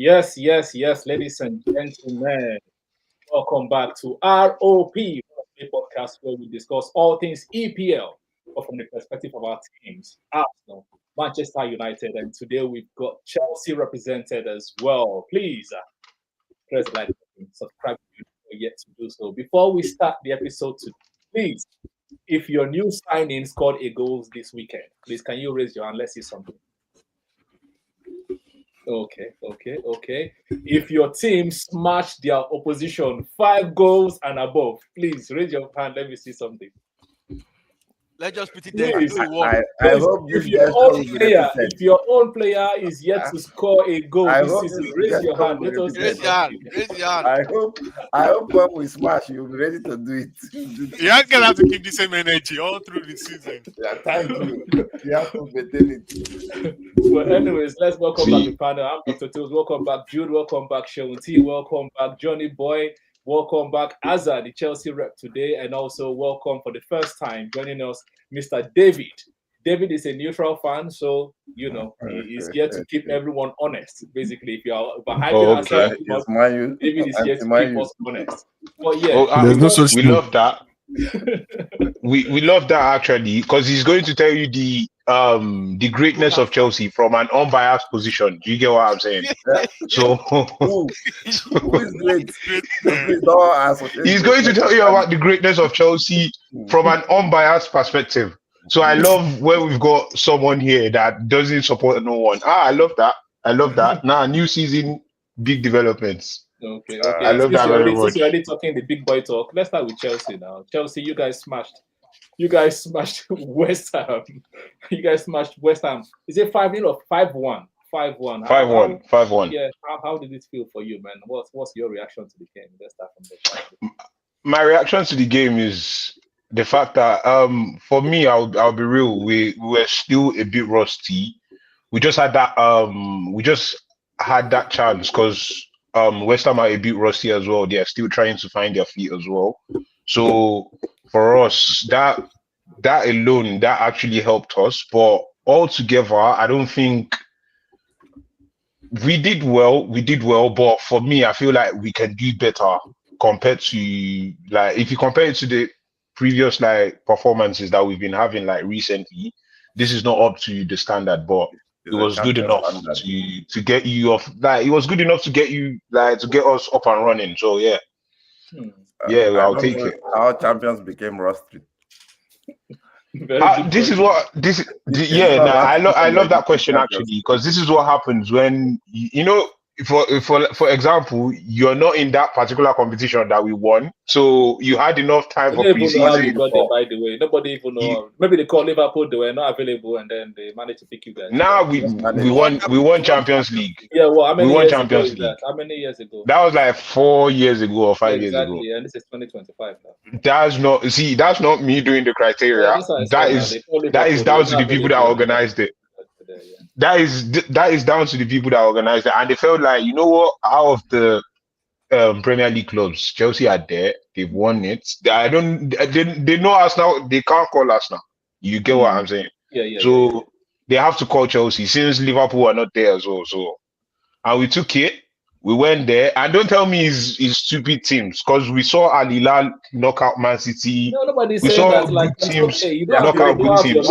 Yes, ladies and gentlemen. Welcome back to ROP, a podcast where we discuss all things EPL, but from the perspective of our teams, Arsenal, Manchester United, and today we've got Chelsea represented as well. Please press like button, subscribe if you're yet to do so. Before we start the episode today, please, if your new signing scored a goal this weekend, please can you raise your hand? Let's see something. Okay. If your team smashed their opposition 5 goals and above, please raise your hand. Let me see something. Let's just put it there. I hope if your own player is yet to score a goal this season, raise your hand. Let us raise your hand. I hope when we smash, you'll be ready to do it. You're gonna have to keep the same energy all through the season. Yeah, thank you. You have to maintain it. Well, anyways, let's welcome back the panel. I'm Dr. Tools. Welcome back, Jude. Welcome back, Sean T. Welcome back, Johnny Boy. Welcome back, Azza, the Chelsea rep today, and also welcome for the first time joining us, Mr. David. David is a neutral fan, so he's here to keep everyone honest. Basically, if you are behind David is here to keep us honest. But yeah, we love that. we love that actually, because he's going to tell you the greatness of Chelsea from an unbiased position. Do you get what I'm saying? So he's going to tell you about the greatness of Chelsea from an unbiased perspective. So I love when we've got someone here that doesn't support no one. I love that. Now, new season, big developments. Okay. I love that very much. Since you're already talking the big boy talk, let's start with Chelsea now. Chelsea, you guys smashed West Ham. You guys smashed West Ham. Is it 5-0 or 5-1? 5-1. 5-1. Yeah. How did it feel for you, man? What's your reaction to the game? Let's start from there. My reaction to the game is the fact that for me, I'll be real. We were still a bit rusty. We just had that chance because West Ham are a bit rusty as well. They are still trying to find their feet as well. So for us, that alone, that actually helped us. But altogether, I don't think we did well. But for me, I feel like we can do better compared to, like, if you compare it to the previous performances that we've been having recently. This is not up to the standard, but it was good enough to get you off. It was good enough to get you to get us up and running. So yeah. I'll take it. Our champions became rusty. I love that question actually, because this is what happens when for example, you're not in that particular competition that we won, so you had enough time for preseason. By the way, nobody even know. Maybe they called Liverpool; they were not available, and then they managed to pick you guys. Now we won Champions League. Yeah, well, how many we won years Champions ago League. How many years ago? That was 4 years ago or 5 years ago. Yeah, and this is 2025 now. That's not me doing the criteria. That is down to the people that organized it. That is down to the people that organized it, and they felt like, out of the Premier League clubs, Chelsea are there. They've won it. They know us now. They can't call us now. You get what I'm saying? Yeah. So they have to call Chelsea since Liverpool are not there as well. So, and we took it. We went there, and don't tell me it's stupid teams, because we saw Al Hilal knock out Man City. No, nobody's saying that. Teams knock out good teams.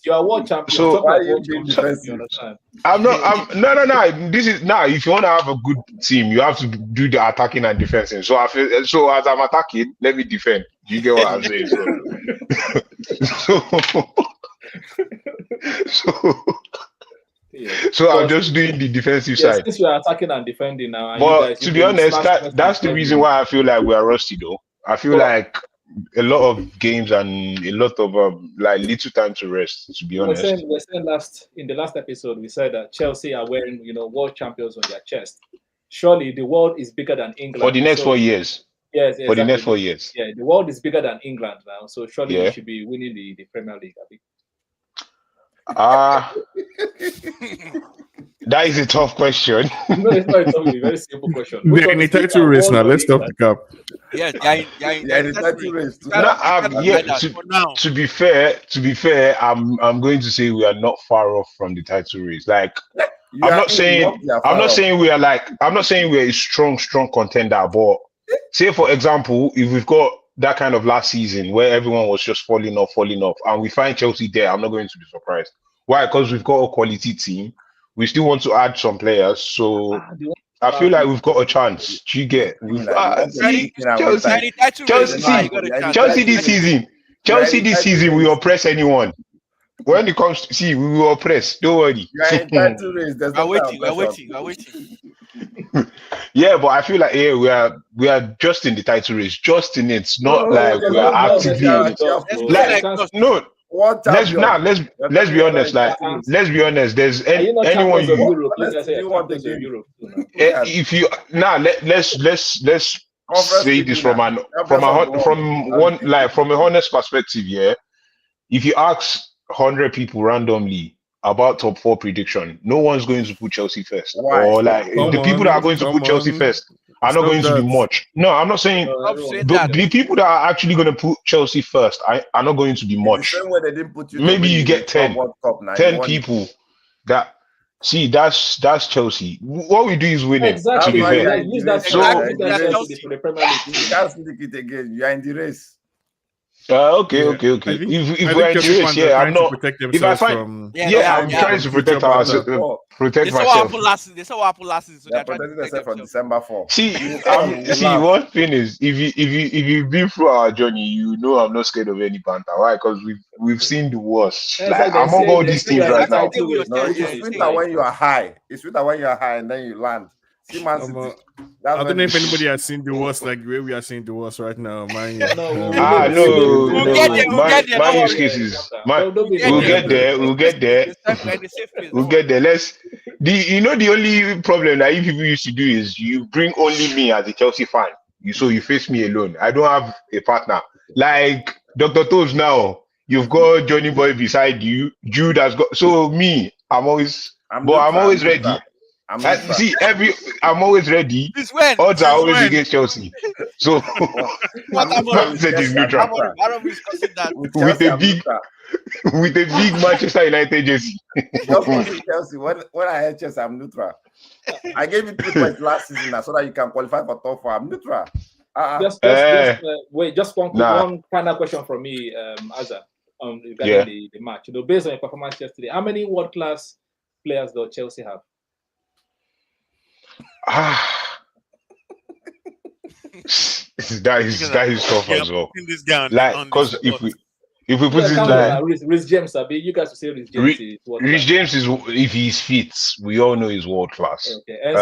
You are world champion. So I'm not. No. This is now. If you want to have a good team, you have to do the attacking and defending. So as I'm attacking, let me defend. You get what I'm saying? So I'm just doing the defensive side. Since you are attacking and defending now, but to be honest, that's the reason why I feel like we are rusty though. I feel like a lot of games and a lot of little time to rest, to be honest. We're saying in the last episode, we said that Chelsea are wearing world champions on their chest. Surely the world is bigger than England. For the next 4 years. Yes, exactly. For the next 4 years. Yeah, the world is bigger than England now. So surely we should be winning the Premier League, I think. That is a tough question. No, it's not a tough, very simple question. They're in the title race now. Let's stop the cup. Yeah, in the title race. To be fair, I'm going to say we are not far off from the title race. I'm not saying we are like. I'm not saying we're a strong contender. But say for example, if we've got that kind of last season where everyone was just falling off, and we find Chelsea there, I'm not going to be surprised. Why? Because we've got a quality team. We still want to add some players, so I feel like we've got a chance. Do you get? Chelsea this season. Chelsea this season, we oppress anyone. When it comes to we will oppress. Don't worry. We're waiting. Yeah, but I feel like we are just in the title race, just in it. It's not like we are actively in it. No. Let's be honest. Like, let's be honest. There's anyone if you let's say this from a honest perspective. Yeah, if you ask 100 people randomly about top 4 prediction, no one's going to put Chelsea first. Why? Or like the people that are going to put Chelsea first are not going to be much. No, I'm not saying the people that are actually going to put Chelsea first are not going to be much. The same way they didn't put you. Maybe you get 10 people that see that's Chelsea. What we do is winning. Exactly. To be fair. Use that So for the Premier League. You can't sneak it again. You are in the race. Okay. If we're in the race, I'm not. If I find, I'm trying to protect ourselves, protect myself. They saw what happened last season. They're protecting themselves from December 4. See, one thing is, if you've been through our journey, you know I'm not scared of any banter. Why? Because we've seen the worst. Like among all these teams right now. No, it's sweeter when you are high. It's sweeter when you are high and then you land. See, Man City. I don't know if anybody has seen the worst like the way we are seeing the worst right now, man. No. My excuses. We'll get there. We'll get there. The only problem that you people used to do is you bring only me as a Chelsea fan. You face me alone. I don't have a partner. Like Dr. Toes now, you've got Johnny Boy beside you. Jude has got I'm always ready. I'm always ready. Odds are always against Chelsea. So Man said is neutral. With a big Manchester United jersey. Chelsea. When I had Chelsea, I'm neutral. I gave you 3 points last season so that you can qualify for top 4. I'm neutral. Just one final question from me, Azza, regarding the match. Based on your performance yesterday, how many world-class players does Chelsea have? That is tough as well. Like, because if we put it like Rhys James, you guys will say Rhys James. Rhys James is, if he's fit, we all know he's world class. Okay.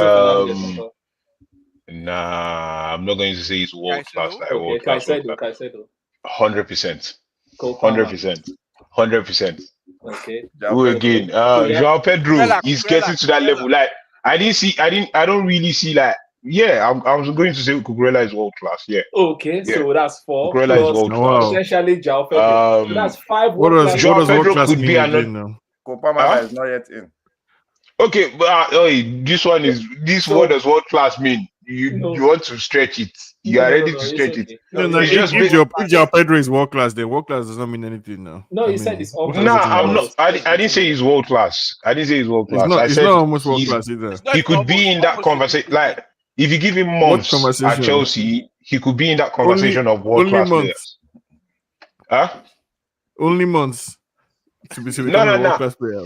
Nah, I'm not going to say he's world class. Like world class. 100%. 100%. Okay. Who again? João Pedro. He's getting to that level. Like I don't really see like. Yeah, I was going to say Cucurella is world class. Yeah. Okay, so that's 4. Cucurella is world class. Potentially João Pedro. So that's 5. What does João Pedro could be another? Copama is not yet in. Okay, but what does world class mean? You want to stretch it. You are ready to stretch it. If João Pedro is world class, then world class does not mean anything now. No, he said it's all. No, I'm not. I didn't say he's world class. I didn't say he's world class. It's not almost world class either. He could be in that conversation. Like if you give him months at Chelsea, he could be in that conversation of world class players. Huh? Only months to become a world class player.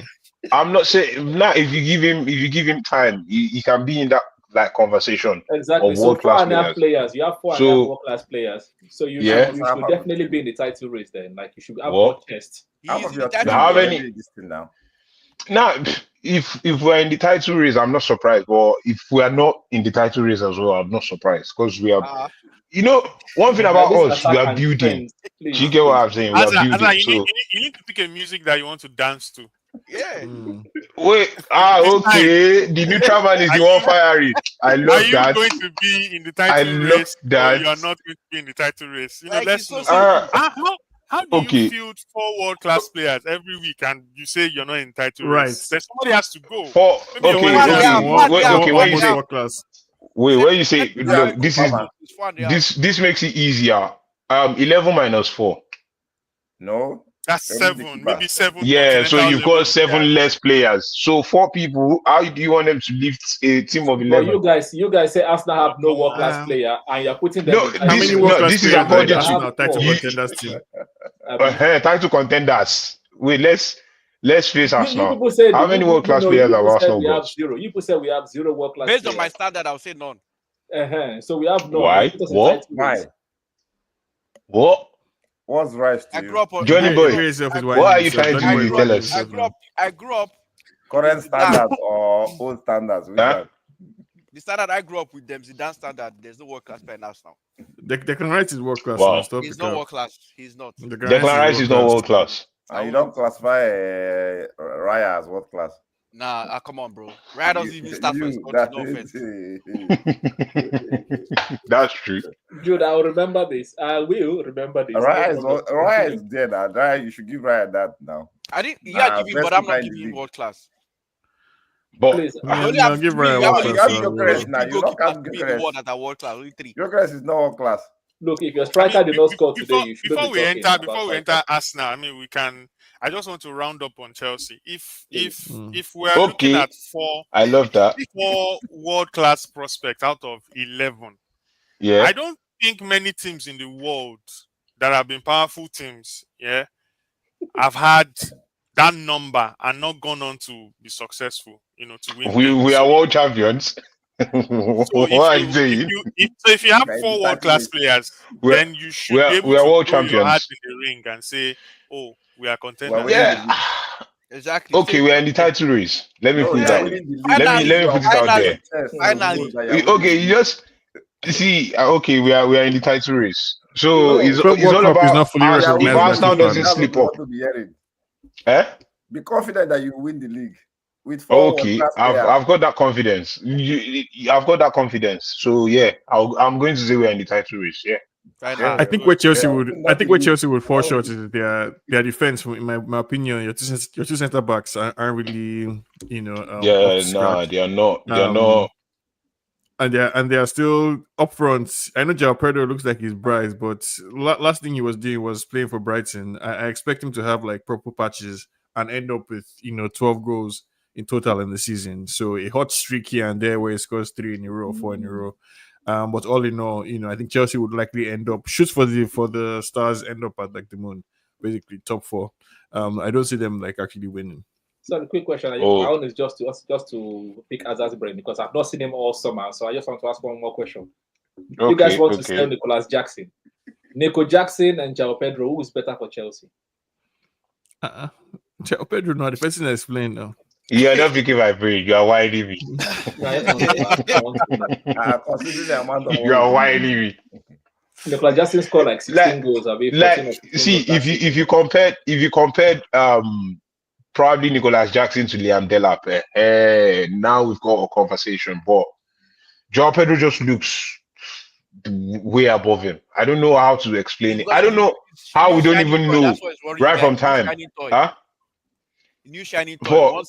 I'm not saying if you give him time, he can be in that like conversation. Exactly. So 4.5 players. You have 4.5 world-class players. So you should definitely be in the title race then. Like you should have more chest. How many? Now, if we're in the title race, I'm not surprised. But if we are not in the title race as well, I'm not surprised because we are. One thing about us, we are building. Do you get what I'm saying? We are building. You need to pick a music that you want to dance to. Yeah. Wait. Okay. The neutral man is the one firing. I love that. Are you going to be in the title race? Or you are not going to be in the title race. Let's know. How do you field 4 world-class players every week and you say you're not in the title race? Then somebody has to go. When you say look, this makes it easier. 11 minus 4. No. That's 7, maybe 7. Yeah, so you've got 7 players. less players. So 4 people. How do you want them to lift a team of 11? But you guys say Arsenal have no world-class player, and you're putting them in. How many world-class this is players according to to title contenders team? Title contenders. Wait, let's face Arsenal. You people say, how many world-class players have Arsenal we got? have 0. You people say we have 0 world-class Based players. on my standard, I would say none. So we have none. Why? What? Why? What? What's right to I you? grew up on Johnny Boy, what are you trying to tell us? I grew up Current standards or old standards? Huh? The standard I grew up with them, Zidane standard. There's no world class player now. Declan Rice is world class. Wow. He's not world class. He's not. Declan Rice is not world class. And you don't classify Raya as world class. Nah, come on, bro. Raya doesn't even start first. No offense. That's true. Jude, I will remember this. I will remember this. Raya is there now. Raya, you should give Raya that now. I think you gotta give him, but I'm not giving him world class. But please, give Raya world class. You don't count Gyökeres at world class. Only 3. Gyökeres is not world class. Look, if your striker did not score today, you should before we enter Arsenal, I mean, we can. I just want to round up on Chelsea. If we're looking at 4, I love that 4 world-class prospects out of 11. Yeah, I don't think many teams in the world that have been powerful teams, have had that number and not gone on to be successful. To win. We are world champions. So if you have 4 world-class players, then you should be able to world throw champions. your hat in the ring and say, "Oh, we are contenders." Exactly. Okay, we are in the title race. Let me put it that way. Let me put it out there. Finally. Okay, you just see. Okay, we are in the title race. So it's all about if Arsenal doesn't slip up. Be confident that you win the league. With I've got that confidence. I've got that confidence. So yeah, I'm going to say we're in the title race. Yeah. I think where Chelsea would fall short is their defense. In my opinion, your two centre backs aren't really they are not. They are not. And they are still up front. I know João Pedro looks like he's bright, but last thing he was doing was playing for Brighton. I expect him to have like proper patches and end up with 12 goals in total in the season. So a hot streak here and there where he scores 3 in a row, 4 in a row. But all in all, I think Chelsea would likely end up shoots for the Stars end up at like the moon, basically top 4. I don't see them like actually winning. So the quick question, my own is just to pick Azaz's brain because I've not seen him all summer. So I just want to ask one more question. You guys want to sell Nicolas Jackson, Nico Jackson, and João Pedro? Who is better for Chelsea? João Pedro, no, the person that's playing now. You are not picking my brain. You are whining me. You are whining me. Nicolas Jackson scored like 16 goals. See, if you compared probably Nicolas Jackson to Liam Delap, now we've got a conversation. But João Pedro just looks way above him. I don't know how to explain it. I don't know how we don't even know right from time. New shiny toy.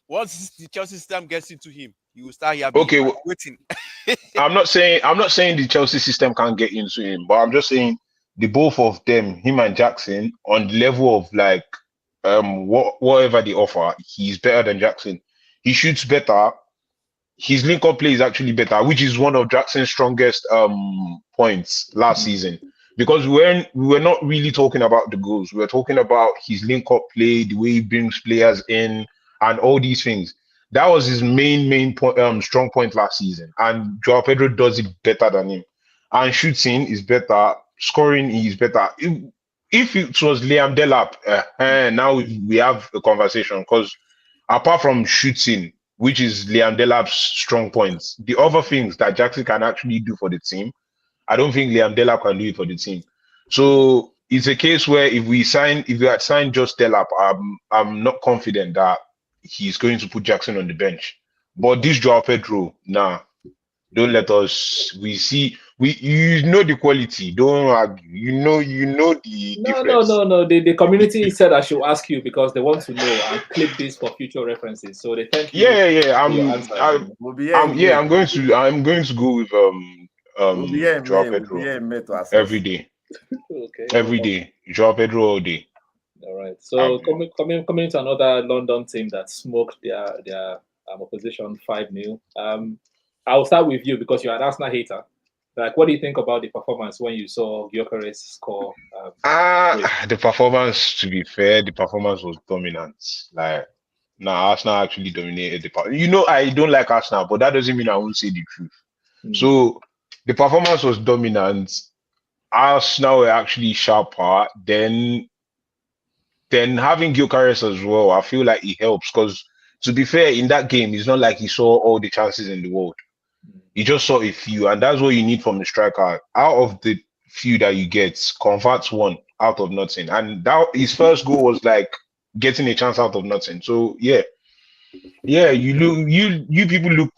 Once the Chelsea system gets into him, you will start here waiting. I'm not saying the Chelsea system can't get into him, but I'm just saying the both of them, him and Jackson, on the level of like whatever they offer, he's better than Jackson. He shoots better. His link-up play is actually better, which is one of Jackson's strongest points last season. Because we were not really talking about the goals. We were talking about his link-up play, the way he brings players in, and all these things. That was his main point, strong point last season. And João Pedro does it better than him. And shooting is better. Scoring is better. If it was Liam Delap, now we have a conversation. Because apart from shooting, which is Liam Delap's strong points, the other things that Jackson can actually do for the team, I don't think Liam Delap can do it for the team. So it's a case where if we had signed just Delap, I'm not confident that he's going to put Jackson on the bench. But this João Pedro, don't let us. You know the quality. Don't argue. You know the difference. No. The community said I should ask you because they want to know and clip this for future references. So they thank you. Yeah. I'm going to go with João Pedro every day. Okay. Every day, João Pedro all day. All right. So coming to another London team that smoked their opposition 5-0. I'll start with you because you're an Arsenal hater. Like, what do you think about the performance when you saw Gyökeres score? The performance, to be fair, the performance was dominant. Like, Arsenal actually dominated the part. I don't like Arsenal, but that doesn't mean I won't say the truth. So the performance was dominant. Arsenal were actually sharper. Then having Gyökeres as well, I feel like it helps because, to be fair, in that game, it's not like he saw all the chances in the world. He just saw a few, and that's what you need from the striker. Out of the few that you get, converts one out of nothing, and that his first goal was like getting a chance out of nothing. So yeah, you people look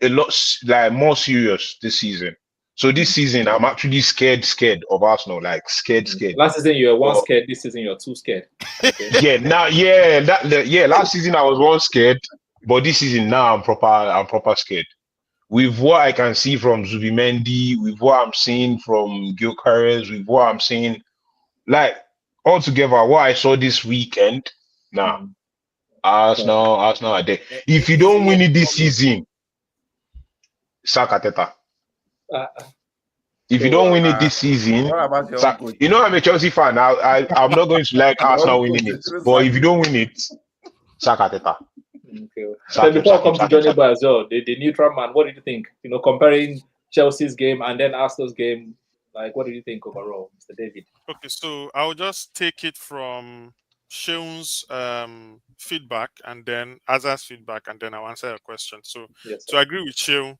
a lot like more serious this season. So this season, I'm actually scared of Arsenal. Like scared. Last season you were one scared. This season you're two scared. Okay. Last season I was one scared, but this season now I'm proper scared. With what I can see from Zubimendi, with what I'm seeing from Gyökeres, with what I'm seeing, like altogether, what I saw this weekend, Arsenal are there. If you don't win it this season, sack Arteta. If you don't win it this season, I'm a Chelsea fan. I'm not going to like Arsenal winning it, but if you don't win it, sack Arteta. Okay. So before I come to Johnny Boy as well, the neutral man, what did you think? Comparing Chelsea's game and then Arsenal's game, like what did you think overall, Mr. David? Okay, so I'll just take it from Seun's feedback and then Azar's feedback, and then I'll answer your question. So, I agree with Seun.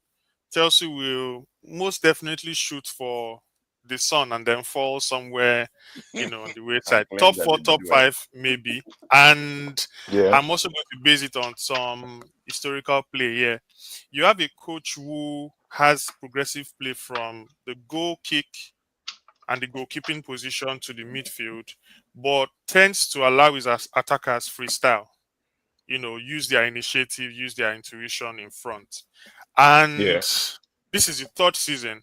Chelsea will most definitely shoot for the sun and then fall somewhere, on the way side. Top 4, top 5, maybe. And I'm also going to base it on some historical play here. You have a coach who has progressive play from the goal kick and the goalkeeping position to the midfield, but tends to allow his attackers freestyle. Use their initiative, use their intuition in front. And this is the third season.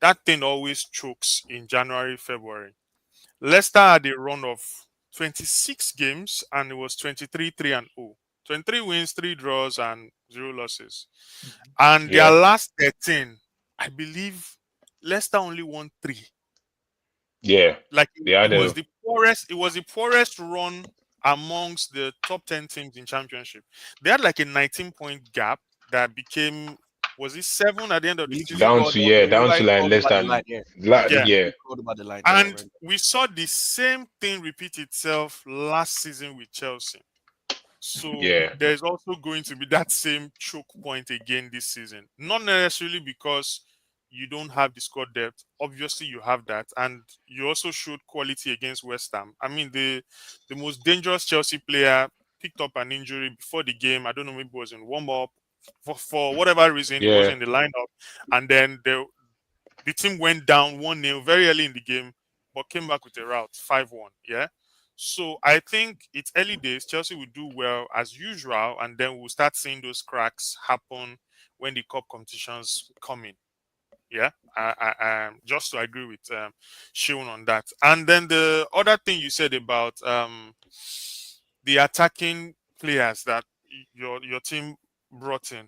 That thing always chokes in January, February. Leicester had a run of 26 games and it was 23-3-0. 23 wins, 3 draws, and 0 losses. And their last 13, I believe Leicester only won 3. Yeah. Like it was the poorest run amongst the top 10 teams in championship. They had like a 19-point gap that became, was it 7 at the end of the season? Down to like less than And we saw the same thing repeat itself last season with Chelsea. So there's also going to be that same choke point again this season. Not necessarily because you don't have the squad depth. Obviously, you have that, and you also showed quality against West Ham. I mean, the most dangerous Chelsea player picked up an injury before the game. I don't know, maybe it was in warm-up. For whatever reason, he was in the lineup, and then the team went down 1-0 very early in the game, but came back with a rout, 5-1. Yeah. So I think it's early days. Chelsea will do well as usual, and then we'll start seeing those cracks happen when the cup competitions come in. Yeah, I just to agree with Seun on that. And then the other thing you said about the attacking players that your team brought in,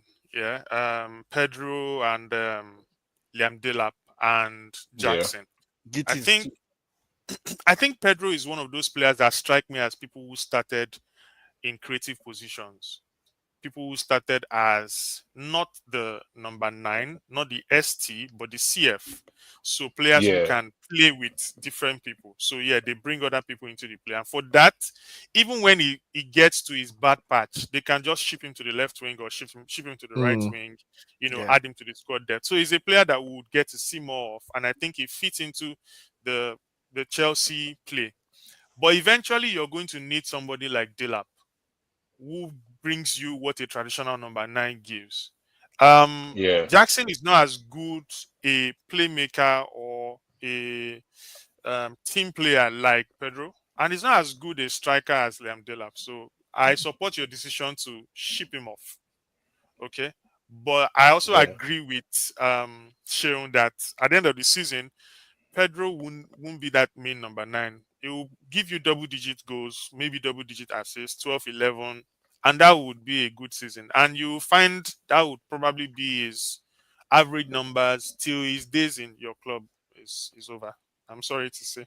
Pedro and Liam Delap and Jackson. I think Pedro is one of those players that strike me as people who started in creative positions. People who started as not the number 9, not the ST, but the CF. So players who can play with different people. So they bring other people into the play. And for that, even when he gets to his bad patch, they can just ship him to the left wing or ship him to the right wing, add him to the squad depth. So he's a player that we would get to see more of. And I think he fits into the Chelsea play. But eventually you're going to need somebody like Delap, who brings you what a traditional number 9 gives. Jackson is not as good a playmaker or a team player like Pedro, and he's not as good a striker as Liam Delap. So I support your decision to ship him off. Okay, but I also agree with Seun that at the end of the season, Pedro won't be that main number 9. it will give you double-digit goals, maybe double-digit assists, 12, 11, and that would be a good season. And you find that would probably be his average numbers till his days in your club is over. I'm sorry to say.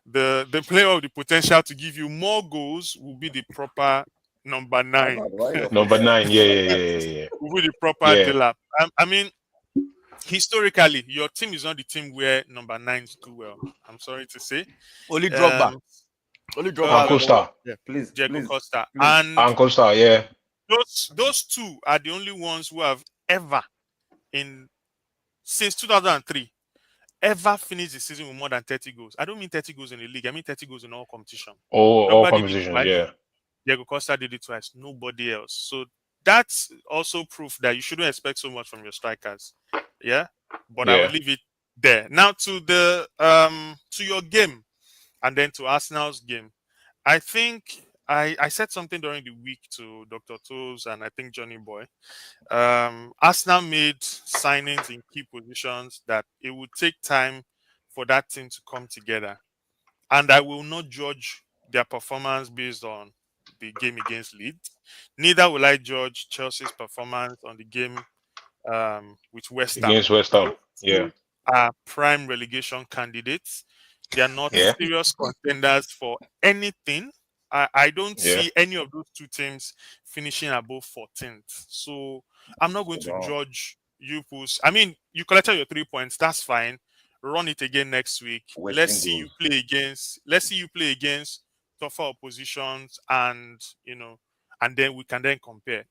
The player of the potential to give you more goals will be the proper number 9. Number 9, yeah. Will be the proper Delap. I mean, historically, your team is not the team where number 9s do well. I'm sorry to say. Only Drogba. Only Drogba. And Costa. Yeah, please. Diego Costa. And Costa, yeah. Those two are the only ones who have ever, since 2003, ever finished the season with more than 30 goals. I don't mean 30 goals in the league. I mean 30 goals in all competition. All competitions, yeah. Diego Costa did it twice. Nobody else. So that's also proof that you shouldn't expect so much from your strikers. Yeah. But I will leave it there. Now to your game, and then to Arsenal's game. I think I said something during the week to Dr. Toes and I think Johnny Boy. Arsenal made signings in key positions that it would take time for that team to come together. And I will not judge their performance based on the game against Leeds. Neither will I judge Chelsea's performance on the game with West Ham. Against West Ham, yeah. Are prime relegation candidates. They are not serious contenders for anything. I don't see any of those two teams finishing above 14th. So I'm not going to judge you. I mean, you collected your 3 points. That's fine. Run it again next week. Let's see you play against tougher oppositions, and and then we can then compare.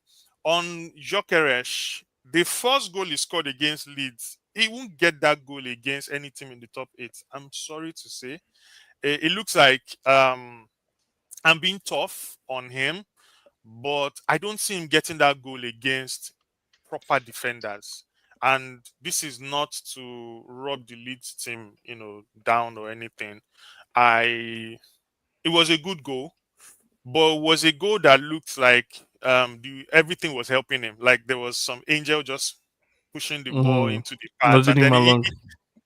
On Gyökeres, the first goal he scored against Leeds, he won't get that goal against any team in the top 8. I'm sorry to say. It looks like I'm being tough on him, but I don't see him getting that goal against proper defenders. And this is not to rub the Leeds team, down or anything. It was a good goal, but it was a goal that looked like everything was helping him. Like there was some angel just pushing the ball into the path, and then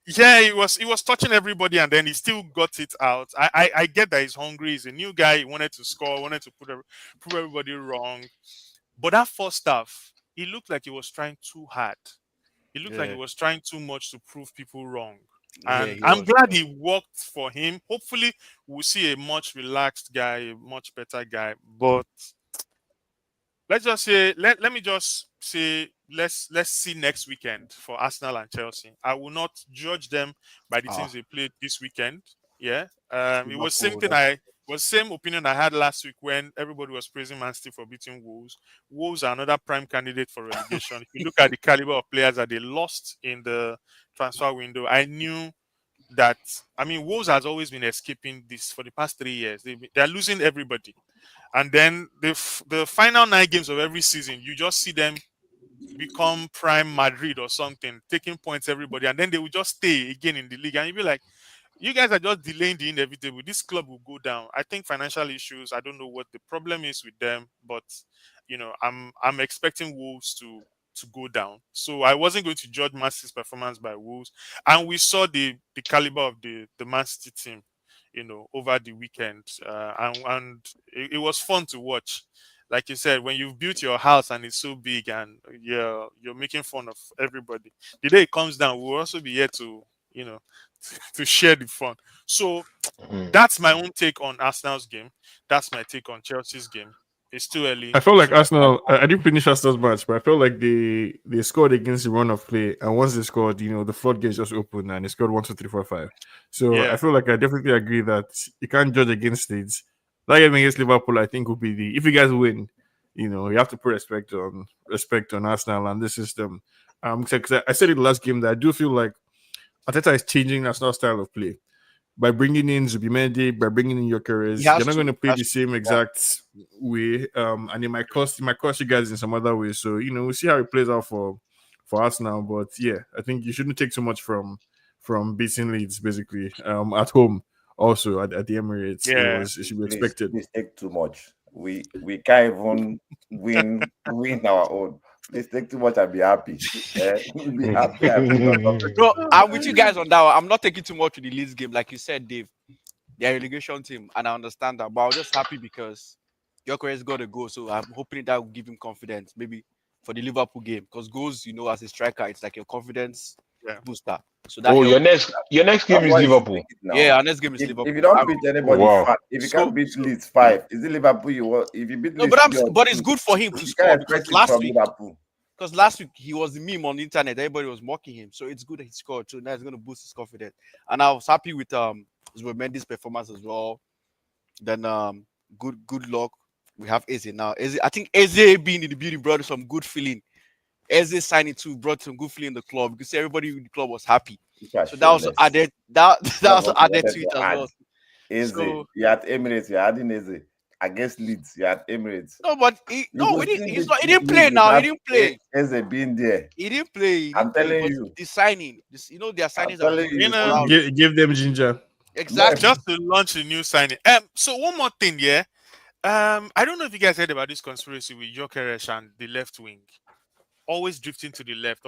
he was touching everybody, and then he still got it out. I get that he's hungry. He's a new guy. He wanted to score, wanted to prove everybody wrong. But that first half, he looked like he was trying too hard. He looked like he was trying too much to prove people wrong. And I'm glad he worked for him. Hopefully, we'll see a much relaxed guy, a much better guy. But let's just say, let me just say, let's see next weekend for Arsenal and Chelsea. I will not judge them by the teams they played this weekend. Yeah, it was same opinion I had last week when everybody was praising Man City for beating Wolves. Wolves are another prime candidate for relegation. If you look at the caliber of players that they lost in the transfer window, I knew that. I mean, Wolves has always been escaping this for the past 3 years. They're losing everybody, and then the final 9 games of every season, you just see them become prime Madrid or something, taking points everybody, and then they will just stay again in the league, and you'll be like, you guys are just delaying the inevitable. This club will go down. I think financial issues, I don't know what the problem is with them, but I'm expecting Wolves to go down. So I wasn't going to judge Man City's performance by Wolves. And we saw the caliber of the Man City team, over the weekend. And it was fun to watch. Like you said, when you've built your house and it's so big and you're making fun of everybody, the day it comes down, we'll also be here to, to share the fun. So that's my own take on Arsenal's game. That's my take on Chelsea's game. It's too early. I felt like Arsenal, I didn't finish Arsenal's match, but I felt like they scored against the run of play. And once they scored, the floodgates just opened and they scored 1, 2, 3, 4, 5. So I feel like I definitely agree that you can't judge against Leeds. That game against Liverpool, I think, would be if you guys win, you have to put respect on Arsenal and this system. Because I said it last game that I do feel like Arteta is changing Arsenal style of play. By bringing in Zubimendi, by bringing in Gyökeres, you're not going to play the same exact way, and it might cost you guys in some other way. So we'll see how it plays out for Arsenal. But yeah, I think you shouldn't take so much from beating Leeds basically at home. Also at the Emirates, it should be expected. Please take too much. We can't even win our own. Please take too much and be happy. Be happy. No, I'm with you guys on that one. I'm not taking too much to the Leeds game, like you said, Dave. their relegation team, and I understand that. But I was just happy because Gyökeres got a goal, so I'm hoping that will give him confidence, maybe for the Liverpool game, because goals, as a striker, it's like your confidence booster. So that your next game is Liverpool. Yeah, our next game is Liverpool. If you don't beat anybody, if you can't beat Leeds 5, is it Liverpool you want? If you beat Leeds, but it's good for him to score because last week he was the meme on the internet. Everybody was mocking him, so it's good that he scored. So now it's going to boost his confidence. And I was happy with Mendy's performance as well. Then good luck. We have Eze now. I think Eze being in the building brought some good feeling. Eze signing too brought some good feeling in the club because everybody in the club was happy. So that was added. That was added to it as well. Eze, you at Emirates, you're adding Eze against Leeds. You're at Emirates. No, but he didn't play now. He didn't play. Eze being there. He didn't play. I'm telling you. The signing. Their signings are give them ginger. Exactly. Just to launch a new signing. So one more thing, yeah. I don't know if you guys heard about this conspiracy with Gyökeres and the left wing. Always drifting to the left.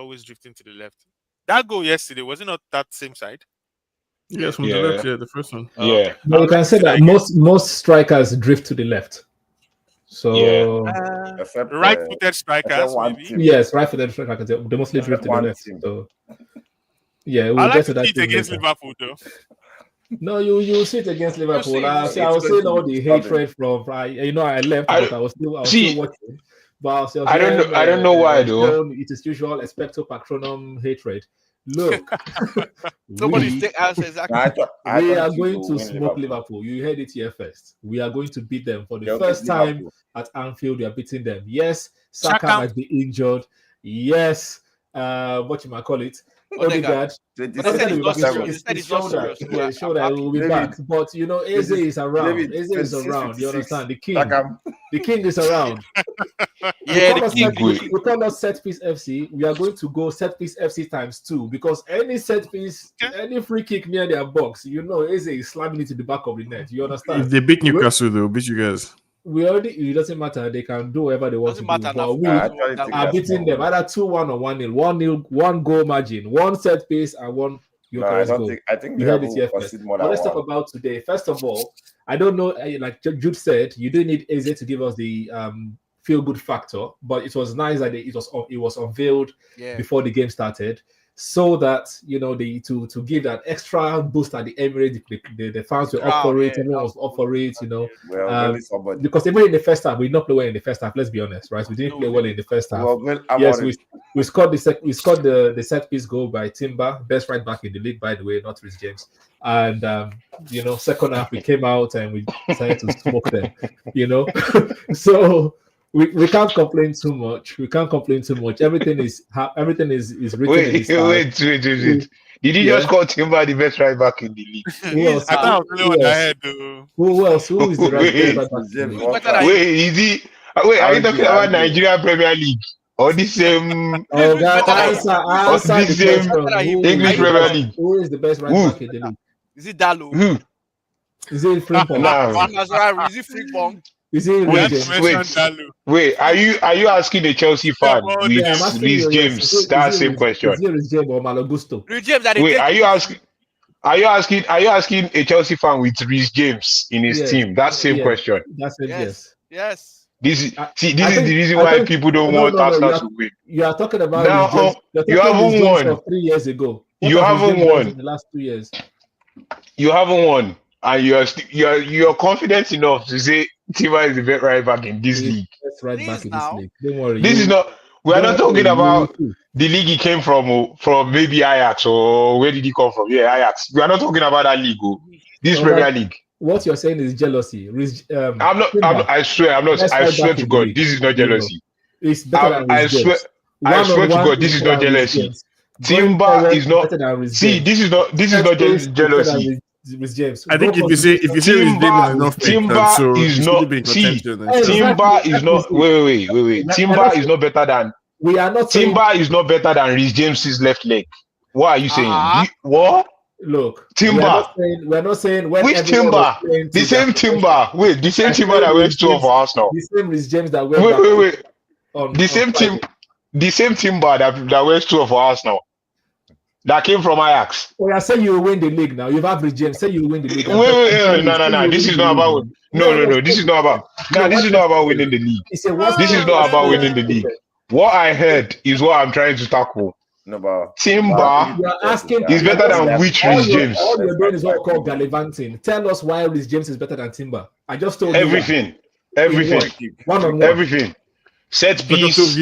That goal yesterday, was it not that same side? Yes, from the left, the first one. Yeah. But you can say that most strikers drift to the left. So right-footed strikers, maybe. Yes, right-footed strikers. They mostly drift to the left. So yeah, we'll I like get to that against Liverpool though. No, you see it against Liverpool. I was saying all the hatred from. I left, but I was still watching. But I don't know why though. It is usual expecto patronum hatred. Look, nobody's exactly. We are going to smoke Liverpool. You heard it here first. We are going to beat them for the first time at Anfield. We are beating them. Yes, Saka might be injured. Yes, what you might call it. Odegaard. Shoulder will be back. But Eze is around. You understand? The king is around. We call us set piece FC. We are going to go set piece FC times 2 because any set piece, any free kick near their box, Eze is slamming it to the back of the net. You understand? If they beat Newcastle, they'll beat you guys. It doesn't matter. They can do whatever they want to do. But we are beating them either 2-1 or 1-0. 1-0, 1 goal margin, 1 set piece, and 1 goal. I think we heard it here first. But let's talk about today. First of all, I don't know, like Jude said, you do need Eze to give us the feel-good factor, but it was nice that it was unveiled before the game started. So that to give that extra boost at the Emirates, the fans were up for it, everyone was up for it, because even in the first half, we did not play well in the first half. Let's be honest, right? We didn't play well in the first half. Yes, we scored the set piece goal by Timber, best right back in the league, by the way, not Reece James. And second half we came out and we decided to smoke them, so. We can't complain too much. Everything is written in his style. Wait. Did you just call Timber the best right back in the league? Who else? Who else? Who is the right back in the league? Wait, is he? Wait, are you talking about Nigeria Premier League or the same? Answer the same English Premier League. Who is the best right back in the league? Is it Dalo? Who? Is it Frimpong? Is it Frimpong? Wait, are you asking a Chelsea fan with Reece James that same question? Is it Reece James or Malo Gusto? Wait, are you asking a Chelsea fan with Reece James in his team? That same question. That's it. Yes. This is the reason why people don't want Arsenal to win. You are talking about now. You haven't won. Of 3 years ago. You haven't won in the last 2 years. You haven't won, and you're confident enough to say Timber is the best right back in this league. Best right back in this league. Don't worry. This is not. We are not talking about the league he came from maybe Ajax or where did he come from? Yeah, Ajax. We are not talking about that league. This Premier League. What you're saying is jealousy. I'm not. I swear. I'm not. I swear to God, this is not jealousy. It's better than I swear to God, this is not jealousy. Timber is not. See, this is not jealousy. With James, I think if you say Timber is not. See, Timber is not. Wait. Timber is not better than. We are not. Timber is not better than Reece James's left leg. What are you saying? What? Look, Timber. We're not saying which Timber? The same Timber. Wait, the same Timber that went to for Arsenal. The same Reece James that went. Wait. The same Timber that went to for Arsenal. that came from Ajax. Oh, I say you will win the league now. You've averaged James. Say you will win the league. Wait. No. This is not about. No. This is not about. No, this is not about winning the league. This is not about winning the league. What I heard is what I'm trying to tackle. No, but Timber is better than which Rhys James? All you're doing is all called gallivanting. Tell us why Rhys James is better than Timber. I just told you everything. Set piece,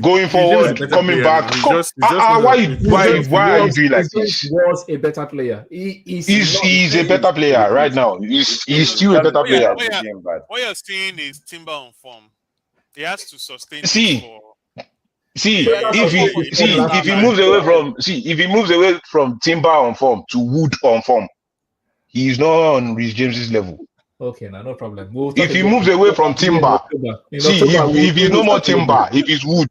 going forward, coming back. Why are you doing like this? He was a better player. He's a better player right now. He's still a better player. What you're seeing is Timber on form. He has to sustain. If he moves away from Timber on form to Wood on form, he's not on Rhys James's level. Okay, no problem. If he moves away from Timber, if he's no more Timber, if it's Wood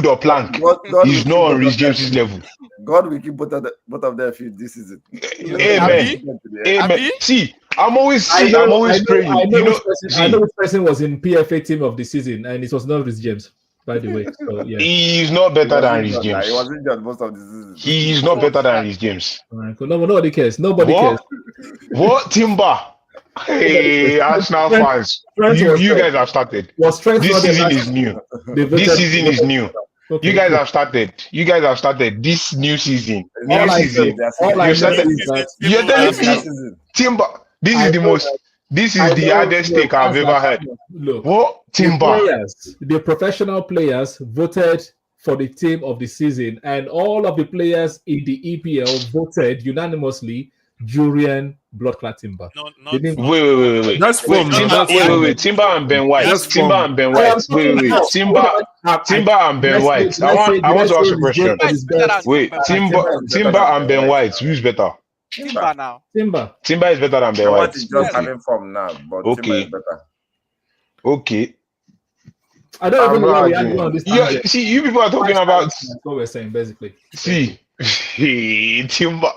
or Plank, he's not on Rhys James's level. God will keep both of their feet this season. Amen. See, I'm always praying. I know which person was in PFA team of the season, and it was not Rhys James. By the way, so, yeah. He's not better than Rhys James. He was injured most of the season. He's not better than Rhys James. Nobody cares. Nobody cares. What Timber? Hey, Arsenal fans, you guys have started. This season is new. Okay. You guys have started. This new season. You're telling me Timber. This is the hardest take I've ever had. Look, what Timber? The professional players voted for the team of the season, and all of the players in the EPL voted unanimously Julian Bloodclad Timber. Wait. That's from wait. Timber and Ben White. Timber and Ben White. Timber and Ben White. I want to ask a question. Wait, Timber and Ben White. Who's better? Timber now. Timber is better than Ben White. Is just having from now, but Timber is better. Okay. I don't even know why we are on this. See, you people are talking about. That's what we're saying, basically. See, Timber.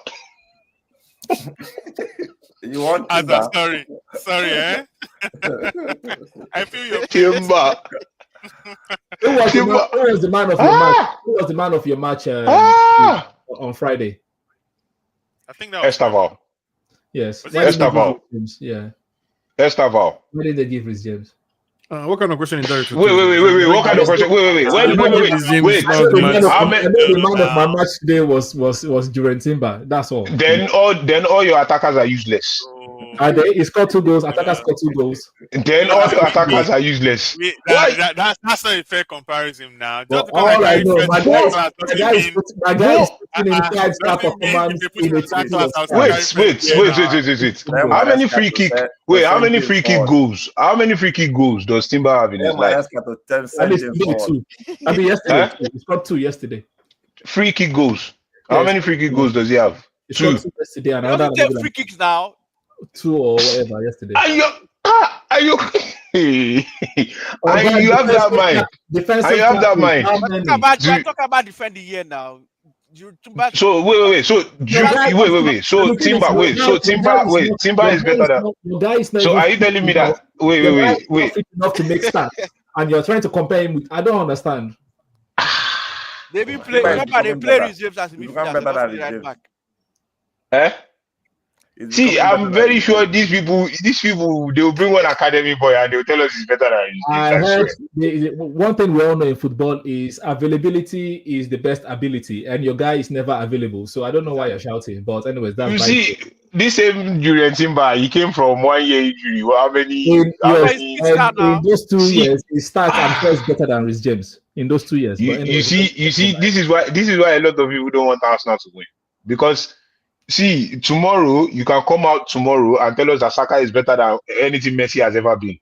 You want Timber? Sorry, eh? I feel your Timber. Who was the man of your match? Who was the man of your match on Friday? I think that was Estaval. Yes. Estaval. Yeah. Estaval. Why did they give Rhys James? What kind of question is that? Wait. What kind of question? Wait. The man of my match today was Julian Timber. That's all. Then all your attackers are useless. He scored 2 goals. Attackers scored 2 goals. Then all your attackers are useless. That's not a fair comparison now. Just all I know, my guy is putting in 5-star performance. Wait. How many free kick goals? How many free kick goals does Timber have in his life? At least 2. I mean, yesterday he scored 2 yesterday. Free kick goals. How many free kick goals does he have? 2 yesterday, and another free kicks now. 2 or whatever yesterday. Are you? You have that mind. You have that mind. Talk about defending here now. So wait. So wait. So Timber is better than. So are you telling me that? Wait. Enough to make stats, and you're trying to compare him with. I don't understand. They play Rhys James as a midfielder back. Eh? See, I'm very sure these people, they will bring one academy boy and they will tell us it's better than you. I heard one thing we all know in football is availability is the best ability, and your guy is never available. So I don't know why you're shouting, but anyways, that's you see. This same Julian Timber, he came from 1 year injury. How many? In those 2 years, he starts and plays better than Rhys James in those 2 years. You see, this is why a lot of people don't want Arsenal to win, because. See, tomorrow you can come out tomorrow and tell us that Saka is better than anything Messi has ever been.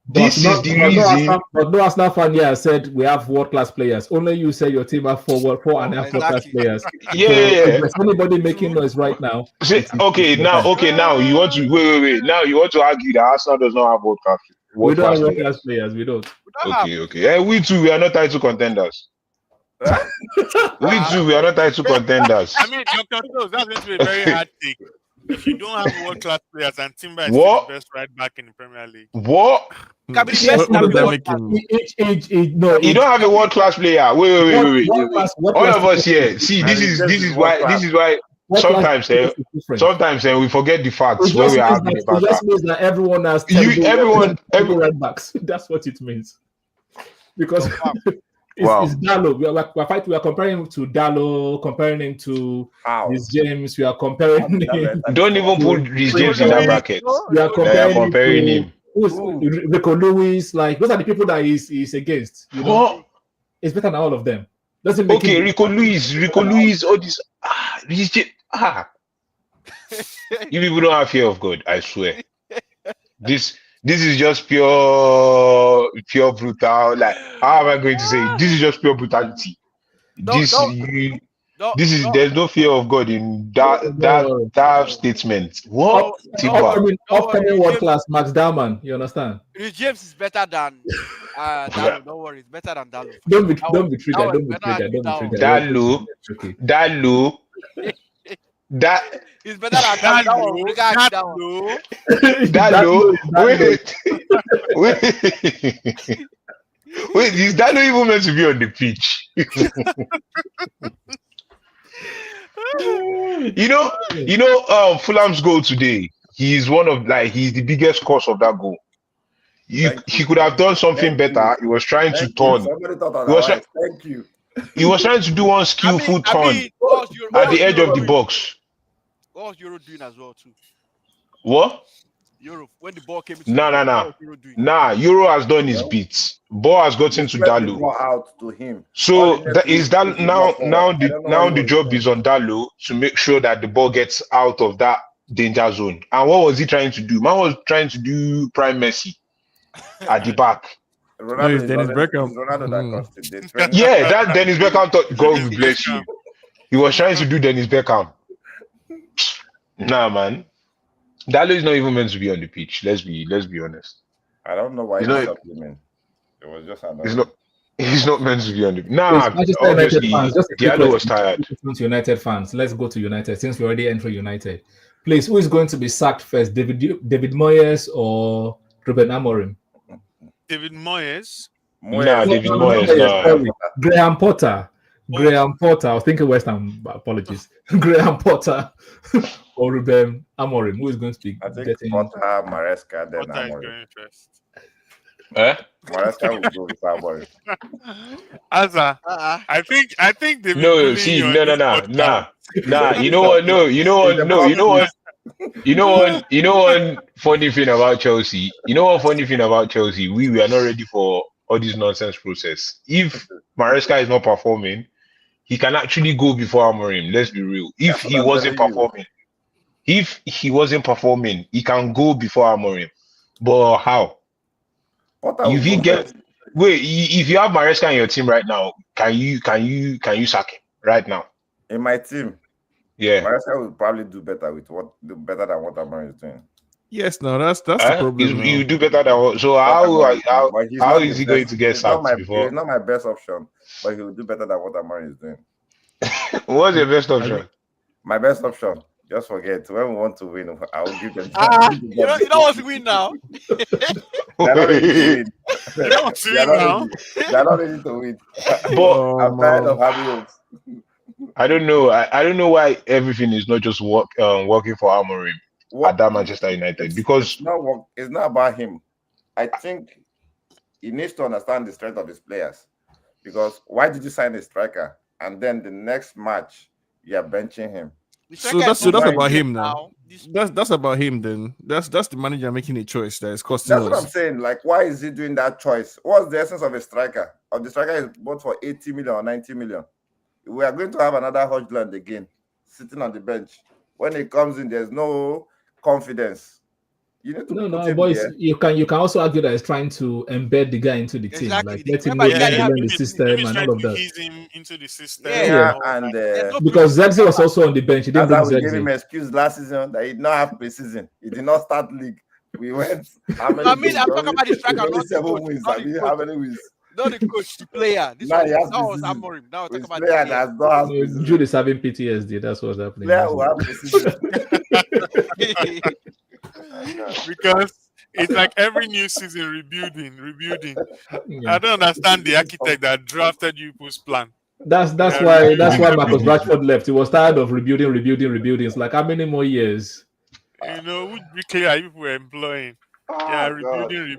This is the reason. But no Arsenal fan here said we have world-clalas players. Only you say your team have 4.5 world-class players. Yeah. So if there's anybody making noise right now. Now you want to wait. Now you want to argue that Arsenal does not have world-class. We don't have world-class players. We don't. Okay. And we too, we are not title contenders. We too, we are not title contenders. I mean, Dr. Phil, that's going to be a very hard take. If you don't have world-class players and Timber is still the best right back in the Premier League. What? Can be the best. No, you don't have a world-class player. Wait. All of us here. See, this is why sometimes we forget the facts when we are having the banter. It just means that everyone has everyone right backs. That's what it means. Because it's Dallo. We are comparing him to Dallo, comparing him to Rhys James. We are comparing him. Don't even put Rhys James in that bracket. We are comparing him. Rico Lewis, like those are the people that he's against. You know, it's better than all of them. Doesn't make Rico Lewis, all this. Rhys James. You people don't have fear of God, I swear. This is just pure brutal. Like, how am I going to say it? This is just pure brutality. There's no fear of God in that statement. What? Upcoming world class Max Dalman, you understand? Rhys James is better than Dallo. Don't worry, it's better than Dallo. Don't be triggered. Don't be triggered. Dallo. That is better than Dallo. Wait, is Dallo even meant to be on the pitch? Fulham's goal today. He's the biggest cause of that goal. He could have done something better. He was trying to turn. Thank you. He was trying to do one skillful turn at the edge of the box. What was Euro doing as well too? What? Euro, when the ball came into Euro has done his beats. Ball has gotten to Dallo. Out to him. So the job is on Dallo to make sure that the ball gets out of that danger zone. And what was he trying to do? Man was trying to do prime Messi at the back. Ronaldo Dennis Beckham. That Dennis Beckham thought, God bless you. He was trying to do Dennis Beckham. Nah, man. Dallo is not even meant to be on the pitch. Let's be honest. I don't know why he's not him. It was just he's not meant to be on the pitch. Obviously, Diallo was tired. United fans, let's go to United since we already entered United. Please, who is going to be sacked first? David Moyes or Ruben Amorim? David Moyes. David Moyes. Graham Potter. I was thinking West Ham. Apologies. Graham Potter or Ruben Amorim. Who is going to be? I think Potter, Maresca, then Amorim. Maresca will go with Amorim. Asa, I think they. No. You know what? No. You know one funny thing about Chelsea. We are not ready for all this nonsense process. If Maresca is not performing, he can actually go before Amorim. Let's be real. If he wasn't performing, he can go before Amorim. But how? If you have Maresca in your team right now, can you sack him right now? In my team, Maresca will probably do better than what Amorim is doing. Yes, no, that's the problem. You do better than what? So how is he going to get sacked before? He's not my best option, but he will do better than what Amorim is doing. What's your best option? My best option. Just forget. When we want to win, I will give them. You don't want to win now. They're not ready to win. But I'm tired of having hopes. I don't know. I don't know why everything is not just working for Amorim at that Manchester United, because it's not about him. I think he needs to understand the strength of his players. Because why did you sign a striker and then the next match you are benching him? So that's about him now. That's about him then. That's the manager making a choice that is costing us. That's what I'm saying. Like, why is he doing that choice? What's the essence of a striker? Or the striker is bought for 80 million or 90 million. We are going to have another Hojlund again, sitting on the bench. When he comes in, there's no confidence. You need to boys. You can also argue that he's trying to embed the guy into the team, like let him learn the system and all of that. Ease him into the system. And because Zexi was also on the bench. He didn't bring we gave him an excuse last season that he did not have preseason. He did not start league. We went. I'm talking about the striker. Only 7 wins. How many wins? Not the coach, the player. This Now one, he has that was diseases. Amorim. Now we're talking With about player DTS. that don't have diseases. Jude is having PTSD. That's what's happening. Player who have diseases. Because it's like every new season rebuilding. Yeah. I don't understand the architect that drafted you people's plan. That's why Marcus Rashford left. He was tired of rebuilding. It's like, how many more years? You know, which bricklayer you people were employing? Yeah, rebuilding.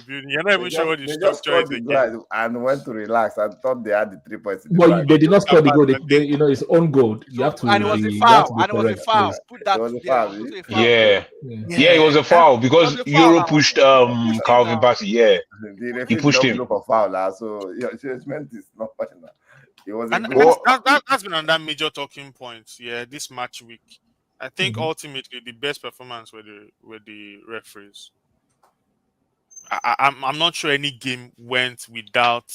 You're not even sure what the They just structure scored is the again. goal and went to relax. I thought they had the 3 points in the But bag. they did not score the goal. They it's own goal. You have to. And it was a you have to foul. be And it was a correct, foul. please. Put that. It was a Yeah, foul, it was a foul. Yeah, it was a foul because It was a foul Euro now. pushed Pushed him Calvin now. Bassey. Yeah, The referee he pushed don't him. blow for foul now, so your judgment is not final. It was a And goal. that's been another major talking point. Yeah, this match week. I think ultimately the best performance were the referees. I'm not sure any game went without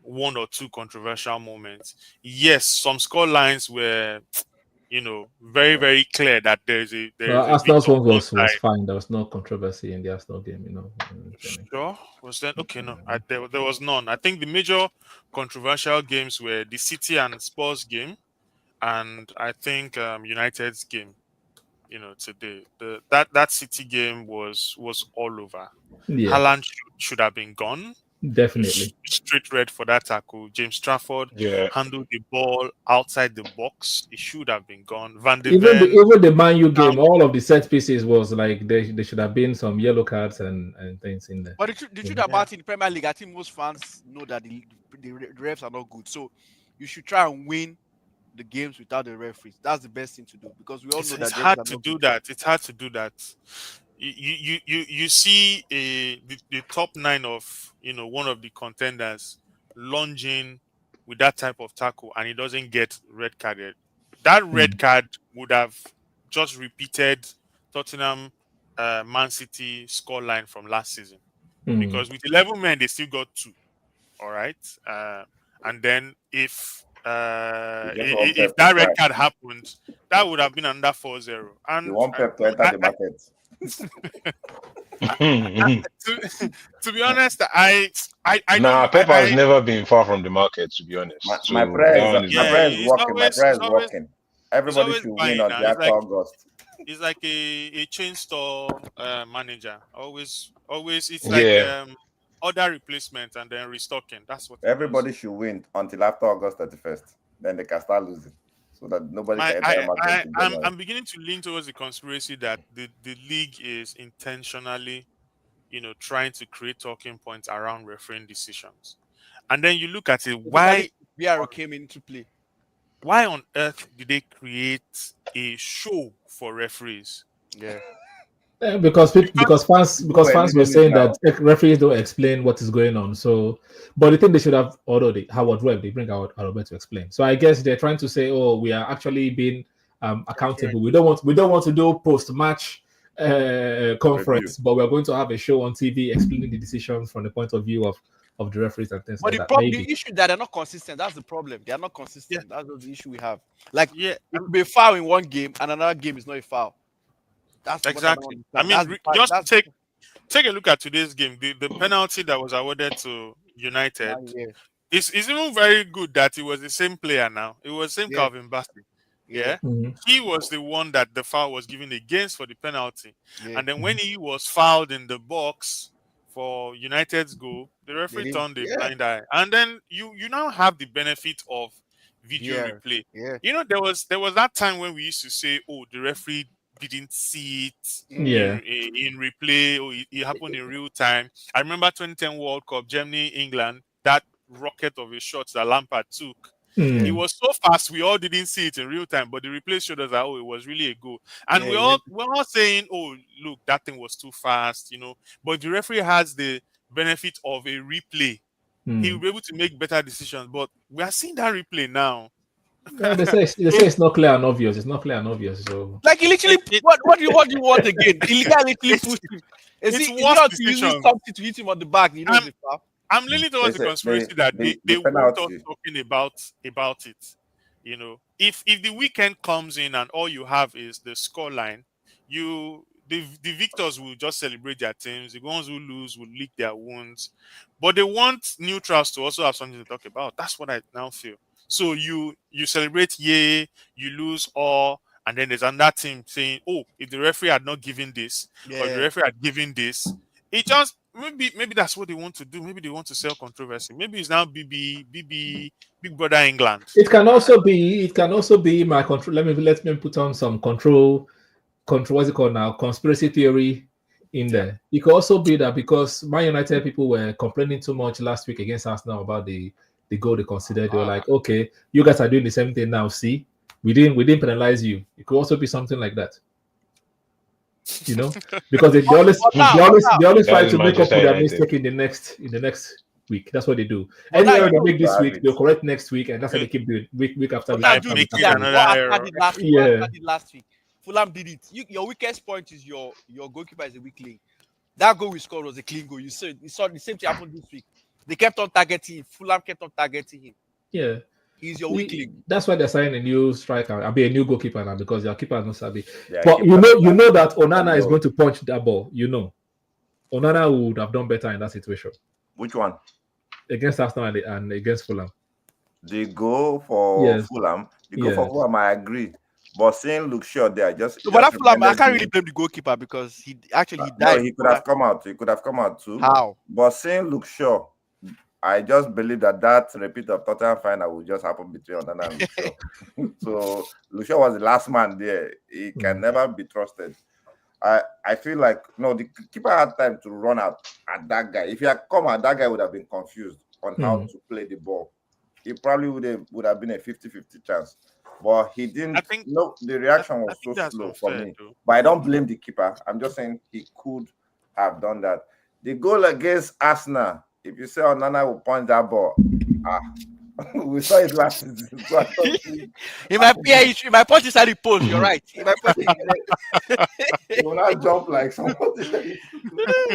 one or two controversial moments. Yes, some score lines were, very, very clear that there's a Arsenal's one was onside. fine. There was no controversy in the Arsenal game. Sure, was that okay? No, there was none. I think the major controversial games were the City and Spurs game, and I think United's game. Today that City game was all over. Yeah, Haaland should have been gone. definitely. Straight red for that tackle. James Trafford handled the ball outside the box. It should have been gone. Van de Ven. Even the Man U game, all of the set pieces was like there should have been some yellow cards and things in there. But the truth about in the Premier League, I think most fans know that the refs are not good. So you should try and win the games without the referees. That's the best thing to do because we all know that it's hard to do that. It's hard to do that. You see the top 9 of one of the contenders lunging with that type of tackle and he doesn't get red carded. That red card would have just repeated Tottenham Man City scoreline from last season because with 11 men they still got 2. All right, and then if that red card happened, that would have been under 4-0. And you want Pep to enter the market. To be honest, I Pep has never been far from the market. To be honest, my friend is working. Everybody should win on the August. He's like a chain store manager. Always, it's like order replacement and then restocking. That's what everybody should win until after August 31st. Then they can start losing. So that nobody can enter market. I'm beginning to lean towards the conspiracy that the league is intentionally, trying to create talking points around refereeing decisions. And then you look at it, why VR came into play. Why on earth did they create a show for referees? Yeah. Because fans were saying that referees don't explain what is going on. So, but the thing they should have, although Howard Webb, they bring out Howard Webb to explain. So I guess they're trying to say, oh, we are actually being accountable. We don't want to do post-match conference, but we're going to have a show on TV explaining the decisions from the point of view of the referees and things like that. The issue that they're not consistent. That's the problem. They are not consistent. Yeah. That's the issue we have. Like, it will be a foul in one game and another game is not a foul. That's exactly. Just take a look at today's game. The penalty that was awarded to United is even very good that it was the same player now. It was the same Calvin Bassey. Yeah. He was the one that the foul was given against for the penalty. Yeah. And then when he was fouled in the box for United's goal, the referee turned a blind eye. And then you now have the benefit of video replay. Yeah. There was that time when we used to say, oh, the referee didn't see it in replay or it happened in real time. I remember 2010 World Cup, Germany, England, that rocket of a shot that Lampard took. It was so fast we all didn't see it in real time, but the replay showed us that it was really a goal. And we're all saying, oh, look, that thing was too fast, But the referee has the benefit of a replay. He will be able to make better decisions. But we are seeing that replay now. Yeah, they say it's not clear and obvious. It's not clear and obvious. So, like, he literally, what do you want again? He literally pushed him. It's not using something to hit him on the back. I'm leaning towards the conspiracy that they want us talking about it. If the weekend comes in and all you have is the scoreline, the victors will just celebrate their teams. The ones who lose will lick their wounds. But they want neutrals to also have something to talk about. That's what I now feel. So you celebrate, yay, you lose, or and then there's another team saying, oh, if the referee had not given this, or the referee had given this, it just maybe that's what they want to do. Maybe they want to sell controversy. Maybe it's now Big Brother England. It can also be my control. Let me put on some control. What's it called now? Conspiracy theory in there. It could also be that because Man United people were complaining too much last week against Arsenal about the goal they considered. They were like, okay, you guys are doing the same thing now. See, we didn't penalize you. It could also be something like that. You know, because they always try to make up for their mistake in the next week. That's what they do. Anyway, they make this week, they'll correct next week, and that's how they keep doing week after week. Last week, Fulham did it. Your weakest point is your goalkeeper is a weak link. That goal we scored was a clean goal. You saw the same thing happen this week. They kept on targeting him. Fulham kept on targeting him. Yeah. He's your weak link. That's why they're signing a new striker. I'll be a new goalkeeper now because your keeper is not Sabi. But you know that Onana is going to punch that ball. You know, Onana would have done better in that situation. Which one? Against Arsenal and against Fulham. They go for Fulham. They go for Fulham. I agree. But seeing Luke Shaw there, but Fulham, I can't really blame the goalkeeper because he died. No, he could have come out. He could have come out too. How? But seeing Luke Shaw, I just believe that repeat of Tottenham final will just happen between Onana and Luke Shaw. So Luke Shaw was the last man there. He can never be trusted. I feel like the keeper had time to run out at that guy. If he had come out, that guy would have been confused on how to play the ball. He probably would have been a 50-50 chance. But he didn't. The reaction was so slow for me. But I don't blame the keeper. I'm just saying he could have done that. The goal against Arsenal, if you say Onana will punch that ball, we saw it last season. So he might punch inside the post. You're right. He might punch he will not jump like somebody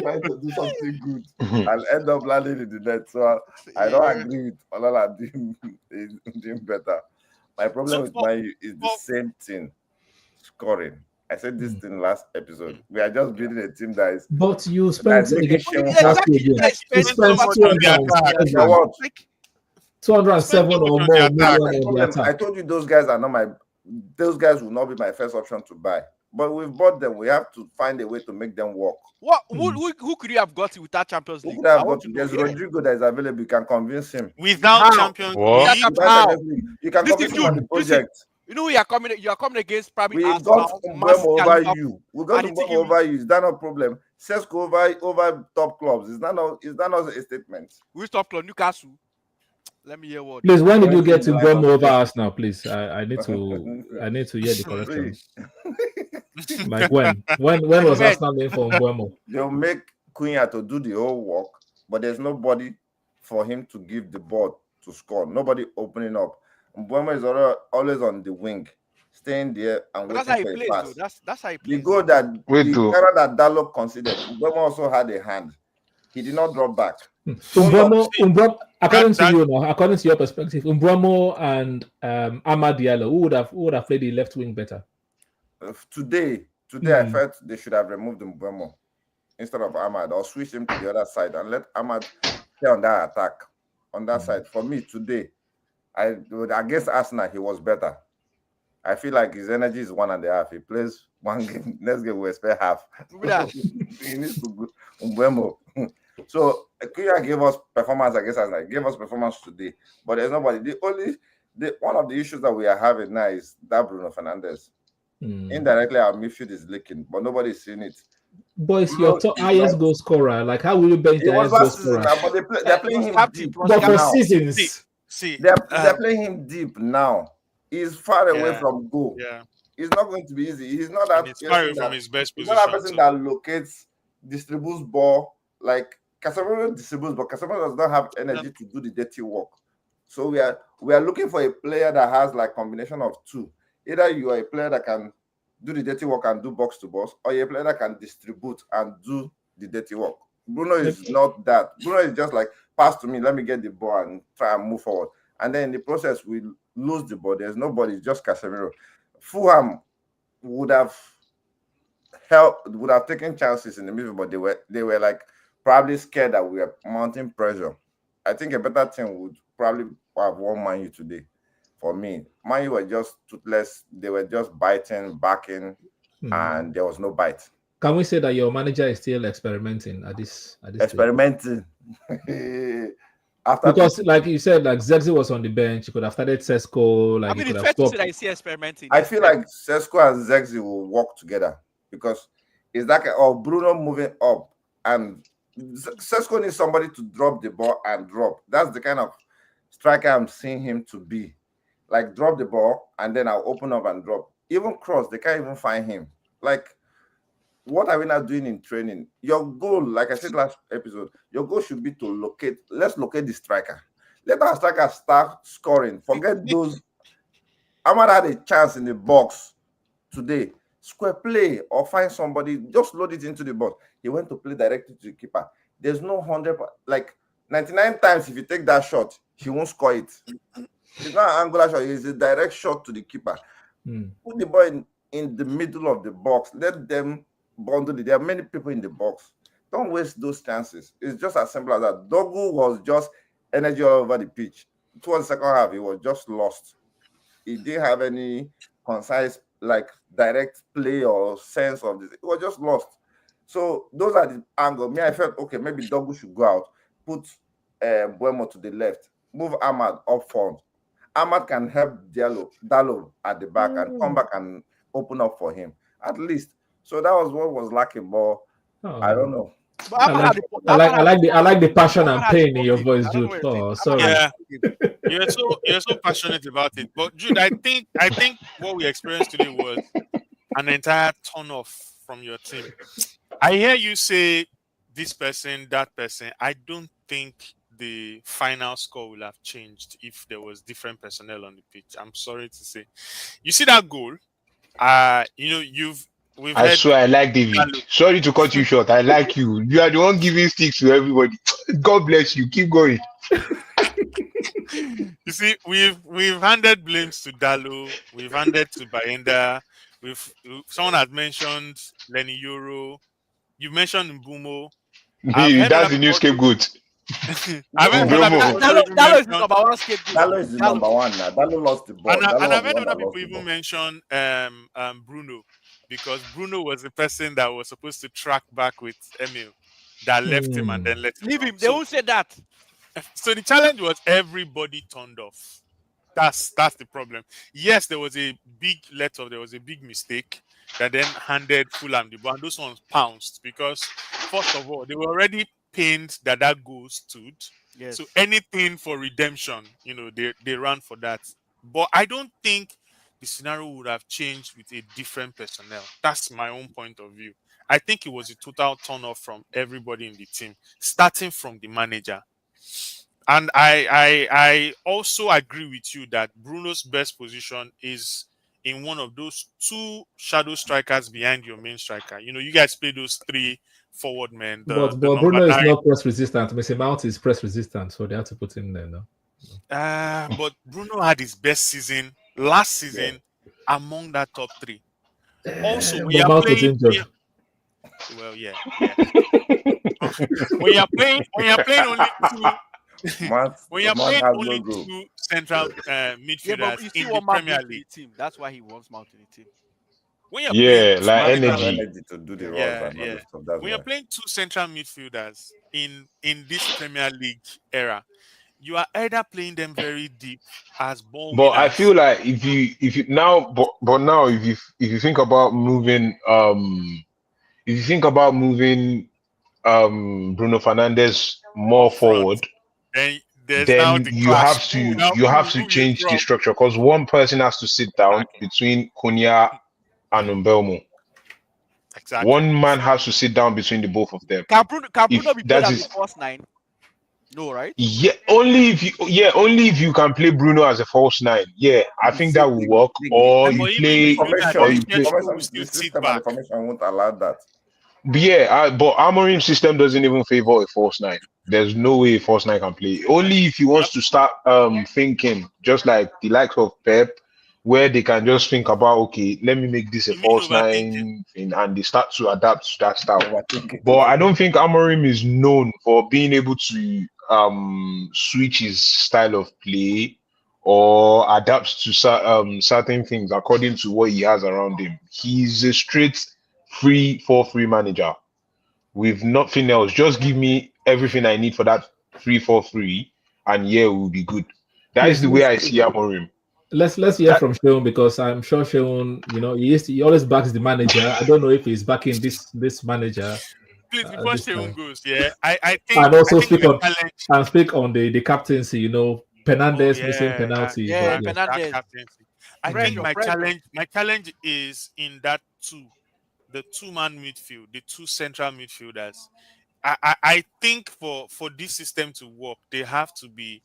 trying to do something good and end up landing in the net. So I don't agree with Onana doing better. My problem with Man U is the same thing, scoring. I said this thing last episode. We are just building a team that is. But you spent 207 or more million on the attack. I told you those guys are not those guys will not be my first option to buy. But we've bought them. We have to find a way to make them work. What? Who could you have got without Champions League? Who could have got? There's Rodrigo that is available. You can convince him. Without Champions League, you can convince him on the project. You know you are coming against probably. We got Mbeumo over you. We got Mbeumo over you. Is that no problem? Sesko over top clubs. Is that not a statement? Which top club? Newcastle. Let me hear what. Please, when did you get to Mbeumo over us now? Please, I need to hear the corrections. Like when was Arsenal made for Mbeumo? They'll make Cunha to do the whole work, but there's nobody for him to give the ball to score. Nobody opening up. Mbeumo is always on the wing, staying there and waiting for a pass. That's how he plays. The goal that that Dalot considered, Mbeumo also had a hand. He did not drop back. Mbeumo, according to you now, according to your perspective, Mbeumo and Amad Diallo, who would have played the left wing better? Today, I felt they should have removed Mbeumo instead of Amad, or switch him to the other side and let Amad play on that attack on that side. For me today, against Arsenal, he was better. I feel like his energy is 1.5. He plays one game. Next game, we expect half. He needs to go Mbeumo. So Kuya gave us performance against Arsenal. He gave us performance today, but there's nobody. One of the issues that we are having now is that Bruno Fernandes. Indirectly, our midfield is leaking, but nobody's seeing it. Boys, your highest goal scorer. Like, how will you bench the highest goal scorer? But they're playing him deep. But for seasons, they're playing him deep now. He's far away from goal. Yeah, it's not going to be easy. He's not that. He's far away from his best position. He's not a person that locates, distributes ball like Casemiro distributes, but Casemiro does not have energy to do the dirty work. So we are looking for a player that has like combination of two. Either you are a player that can do the dirty work and do box to box, or you're a player that can distribute and do the dirty work. Bruno is not that. Bruno is just like, pass to me, let me get the ball and try and move forward. And then in the process, we lose the ball. There's nobody, just Casemiro. Fulham would have would have taken chances in the middle, but they were like probably scared that we were mounting pressure. I think a better team would probably have won Man U today. For me, Man U were just toothless. They were just biting, backing, and there was no bite. Can we say that your manager is still experimenting at this experimenting? Because, like you said, like Zexi was on the bench, you could have started Sesko. Like, I mean, it's fair to say that you see experimenting. I feel like Sesko and Zexi will work together because it's like Bruno moving up, and Sesko needs somebody to drop the ball and drop. That's the kind of striker I'm seeing him to be. Like, drop the ball and then I'll open up and drop. Even cross, they can't even find him. Like, what are we not doing in training? Your goal, like I said last episode, your goal should be to let's locate the striker. Let our striker start scoring. Forget those. Ahmad had a chance in the box today. Square play or find somebody, just load it into the box. He went to play directly to the keeper. There's no 100, like 99 times if you take that shot, he won't score it. It's not an angular shot, it's a direct shot to the keeper. Put the ball in the middle of the box. Let them bundle it. There are many people in the box. Don't waste those chances. It's just as simple as that. Dogu was just energy all over the pitch. Towards the second half, he was just lost. He didn't have any concise, like, direct play or sense of this. He was just lost. So those are the angles. I felt, okay, maybe Dogu should go out, put Buemo to the left, move Ahmad up front. Ahmad can help Dallo at the back and come back and open up for him, at least. So that was what was lacking, but I don't know. I like the passion and pain in your voice, Jude. Oh, sorry. Yeah, you're so passionate about it. But Jude, I think what we experienced today was an entire turn off from your team. I hear you say this person, that person. I don't think the final score will have changed if there was different personnel on the pitch. I'm sorry to say. You see that goal? I swear I like David. Sorry to cut you short. I like you. You are the one giving sticks to everybody. God bless you. Keep going. You see, we've handed blames to Dallo. We've handed to Bayenda. Someone has mentioned Lenny Euro. You mentioned Mbumo. That's the new scapegoat. Dallo is the number one scapegoat. Dallo is the number one now. Dallo lost the ball. And I've heard other people even mention Bruno, because Bruno was the person that was supposed to track back with Emil that left him and then let him leave him. They won't say that. So the challenge was everybody turned off. That's the problem. Yes, there was a big let-off. There was a big mistake that then handed Fulham the ball. And those ones pounced because, first of all, they were already pained that goal stood. Yes. So anything for redemption, they ran for that. But I don't think the scenario would have changed with a different personnel. That's my own point of view. I think it was a total turn-off from everybody in the team, starting from the manager. And I also agree with you that Bruno's best position is in one of those two shadow strikers behind your main striker. You guys play those three forward men. But Bruno is not press resistant. Mason Mount is press resistant, so they have to put him there now. But Bruno had his best season last season among that top three. Also, we are playing. Well, yeah. When you're playing only two. When you're playing only two central midfielders in the Premier League team, that's why he wants Mount in the team. When you're playing energy to do the runs when you're playing two central midfielders in this Premier League era, you are either playing them very deep as ball but winners. I feel like if you now think about moving Bruno Fernandes more forward, then you have to change the structure, because one person has to sit down between Cunha and Mbeumo. Exactly. One man has to sit down between the both of them. Can Bruno be played as the false nine? No, right? Yeah, only if you can play Bruno as a false nine. Yeah, I think that will work. Or you play. The system and information won't allow that. But but Amorim's system doesn't even favor a false nine. There's no way a false nine can play. Only if he wants to start thinking, just like the likes of Pep, where they can just think about, okay, let me make this a false nine thing, and they start to adapt to that style. But I don't think Amorim is known for being able to switch his style of play or adapt to certain things according to what he has around him. He's a straight 3-4-3 manager with nothing else. Just give me everything I need for that 3-4-3, and we'll be good. That is the way I see Amorim. Let's hear from Sheon, because I'm sure Sheon, he always backs the manager. I don't know if he's backing this manager. Please, before Sheon goes, I think, and also speak on the captaincy. Penandes missing penalty. Penandes. I think my challenge is in that the two-man midfield, the two central midfielders. I think for this system to work, they have to be,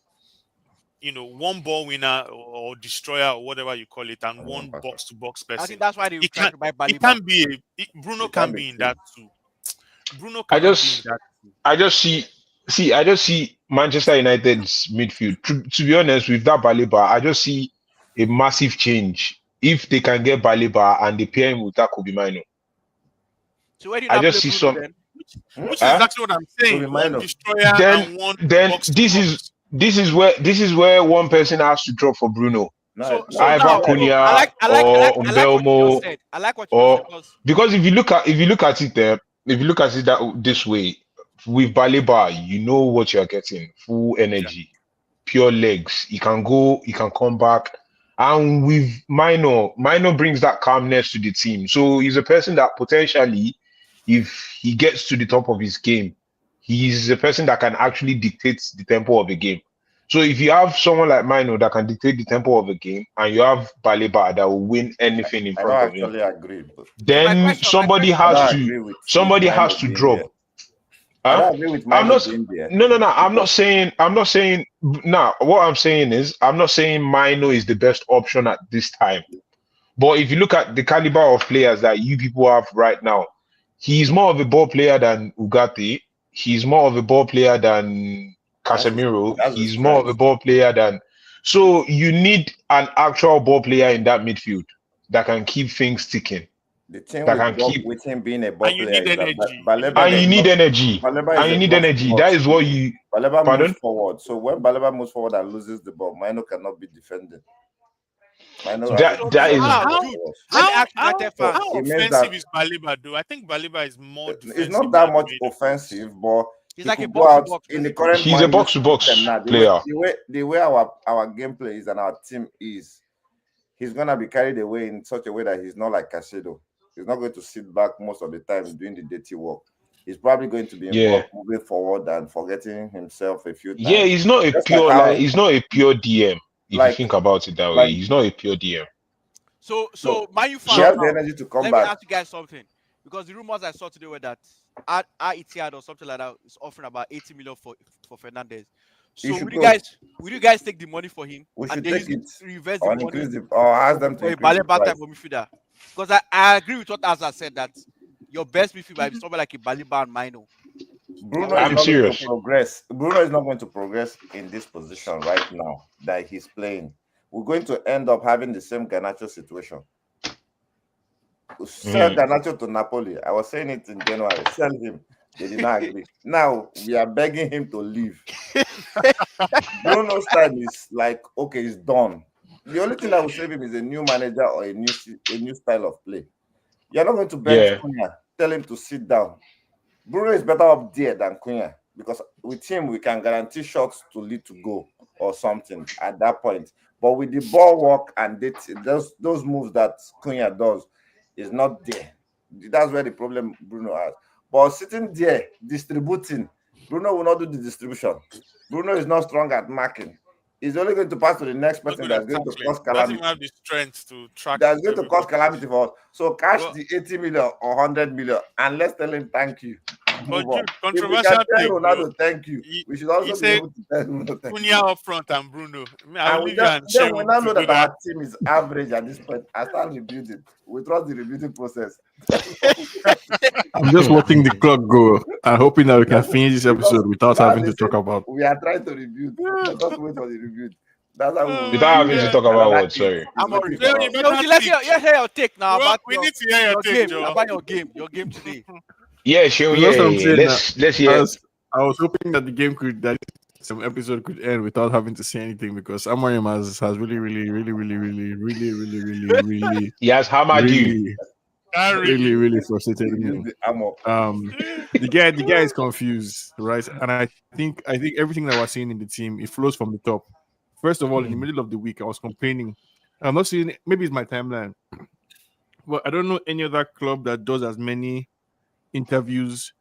one ball winner or destroyer or whatever you call it, and one box-to-box person. I think that's why they try to buy Baliba. It can't be Bruno can be in that too. Bruno can be in that too. I just see Manchester United's midfield. To be honest, with that Baliba, I just see a massive change if they can get Baliba and they pair him with that Kobe Mino. So where do you I just see some. Which is exactly what I'm saying. One destroyer and one box this is where one person has to drop for Bruno. So either Cunha or Mbeumo. I like what you said. Because if you look at it there, if you look at it this way, with Baliba, you know what you are getting: full energy, pure legs. He can go, he can come back. And with Mino brings that calmness to the team. So he's a person that potentially, if he gets to the top of his game, he's a person that can actually dictate the tempo of a game. So if you have someone like Mino that can dictate the tempo of a game, and you have Baliba that will win anything in front of him, then somebody has to drop. I'm not saying. Now, what I'm saying is, I'm not saying Mino is the best option at this time. But if you look at the caliber of players that you people have right now, he's more of a ball player than Ugarte. He's more of a ball player than Casemiro. He's more of a ball player than. So you need an actual ball player in that midfield that can keep things ticking. The team with him being a ball player, you need energy. That is what you. Baleba moves forward. So when Baleba moves forward and loses the ball, Mino cannot be defended. How offensive is Baleba, though? I think Baleba is more defensive. It's not that much offensive, but he's like a box-to-box. In the current he's a box-to-box player. The way our gameplay is and our team is, he's gonna be carried away in such a way that he's not like Caicedo. He's not going to sit back most of the time doing the dirty work. He's probably going to be involved moving forward and forgetting himself a few times. Yeah, he's not a he's not a pure DM. If you think about it that way, he's not a pure DM. So Man U he has the energy to come back. Let me ask you guys something, because the rumors I saw today were that Etihad or something like that is offering about 80 million for Fernandes. So will you guys take the money for him? We should take it. Reverse or increase the or ask them to increase the price. Because I agree with what Asa said, that your best midfield might be somewhere like a Baliba and Mino. I'm serious. Bruno is not going to progress in this position right now that he's playing. We're going to end up having the same Garnacho situation. Sell Garnacho to Napoli. I was saying it in January. Sell him. They did not agree. Now we are begging him to leave. Bruno's time is like, okay, it's done. The only thing that will save him is a new manager or a new style of play. You're not going to bench Cunha. Tell him to sit down. Bruno is better up there than Cunha, because with him we can guarantee shots to lead to goal or something at that point. But with the ball work and those moves that Cunha does is not there. That's where the problem Bruno has. But sitting there distributing, Bruno will not do the distribution. Bruno is not strong at marking. He's only going to pass to the next person that's going to cause calamity. Doesn't have the strength to track. That's going to cause calamity for us. So cash the 80 million or 100 million and let's tell him thank you. But controversial thing, Ronaldo, thank you. We should also be able to tell Ronaldo thank you. Up front and Bruno. We now know that our team is average at this point. I start rebuilding. We trust the rebuilding process. I'm just watching the clock go and hoping that we can finish this episode without having to talk about. We are trying to rebuild. Let us wait for the rebuild. That's how Without having to talk about what, sorry. Let's hear your take now about we need to hear your take, game, about your game today. Yeah, sure. Yeah. Let's hear. I was hoping that the game that some episode could end without having to say anything because Amorim has really he has hammered you. Really frustrated me. The guy is confused, right? And I think everything that we're seeing in the team, it flows from the top. First of all, in the middle of the week, I was complaining. I'm not seeing, maybe it's my timeline, but I don't know any other club that does as many interviews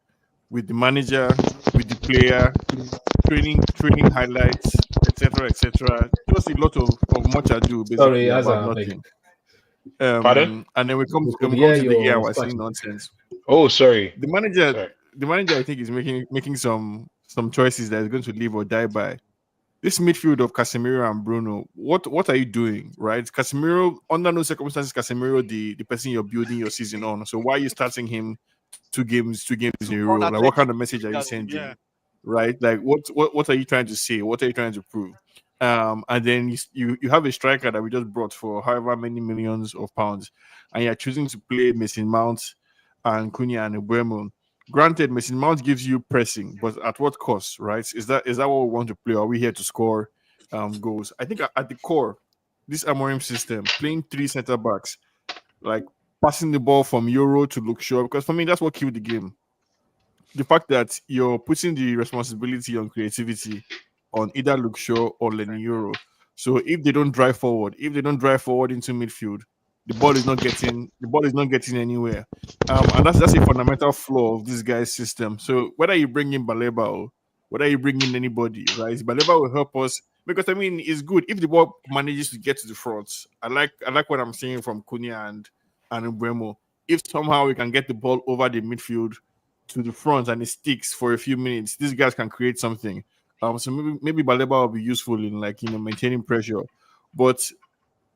with the manager, with the player, training highlights, etc. Just a lot of much ado, basically, about nothing. Pardon? And then we come to the year, we're seeing nonsense. Oh, sorry. The manager, I think, is making some choices that is going to live or die by. This midfield of Casemiro and Bruno, what are you doing, right? Casemiro, under no circumstances, Casemiro the person you're building your season on. So why are you starting him two games in a row? Like, what kind of message are you sending? Yeah. Right? Like, what are you trying to say? What are you trying to prove? And then you have a striker that we just brought for however many millions of pounds, and you're choosing to play Mason Mount and Cunha and Mbeumo. Granted, Mason Mount gives you pressing, but at what cost, right? Is that what we want to play? Are we here to score goals? I think at the core, this Amorim system, playing three center backs, like passing the ball from Euro to Luke Shaw, because for me, that's what killed the game. The fact that you're putting the responsibility on creativity on either Luke Shaw or Lenny Euro. So if they don't drive forward into midfield, the ball is not getting anywhere. And that's a fundamental flaw of this guy's system. So whether you bring in Baleba or whether you bring in anybody, right? Baleba will help us because it's good if the ball manages to get to the front. I like what I'm seeing from Cunha and Mbeumo. If somehow we can get the ball over the midfield to the front and it sticks for a few minutes, these guys can create something. So maybe Baleba will be useful in maintaining pressure, but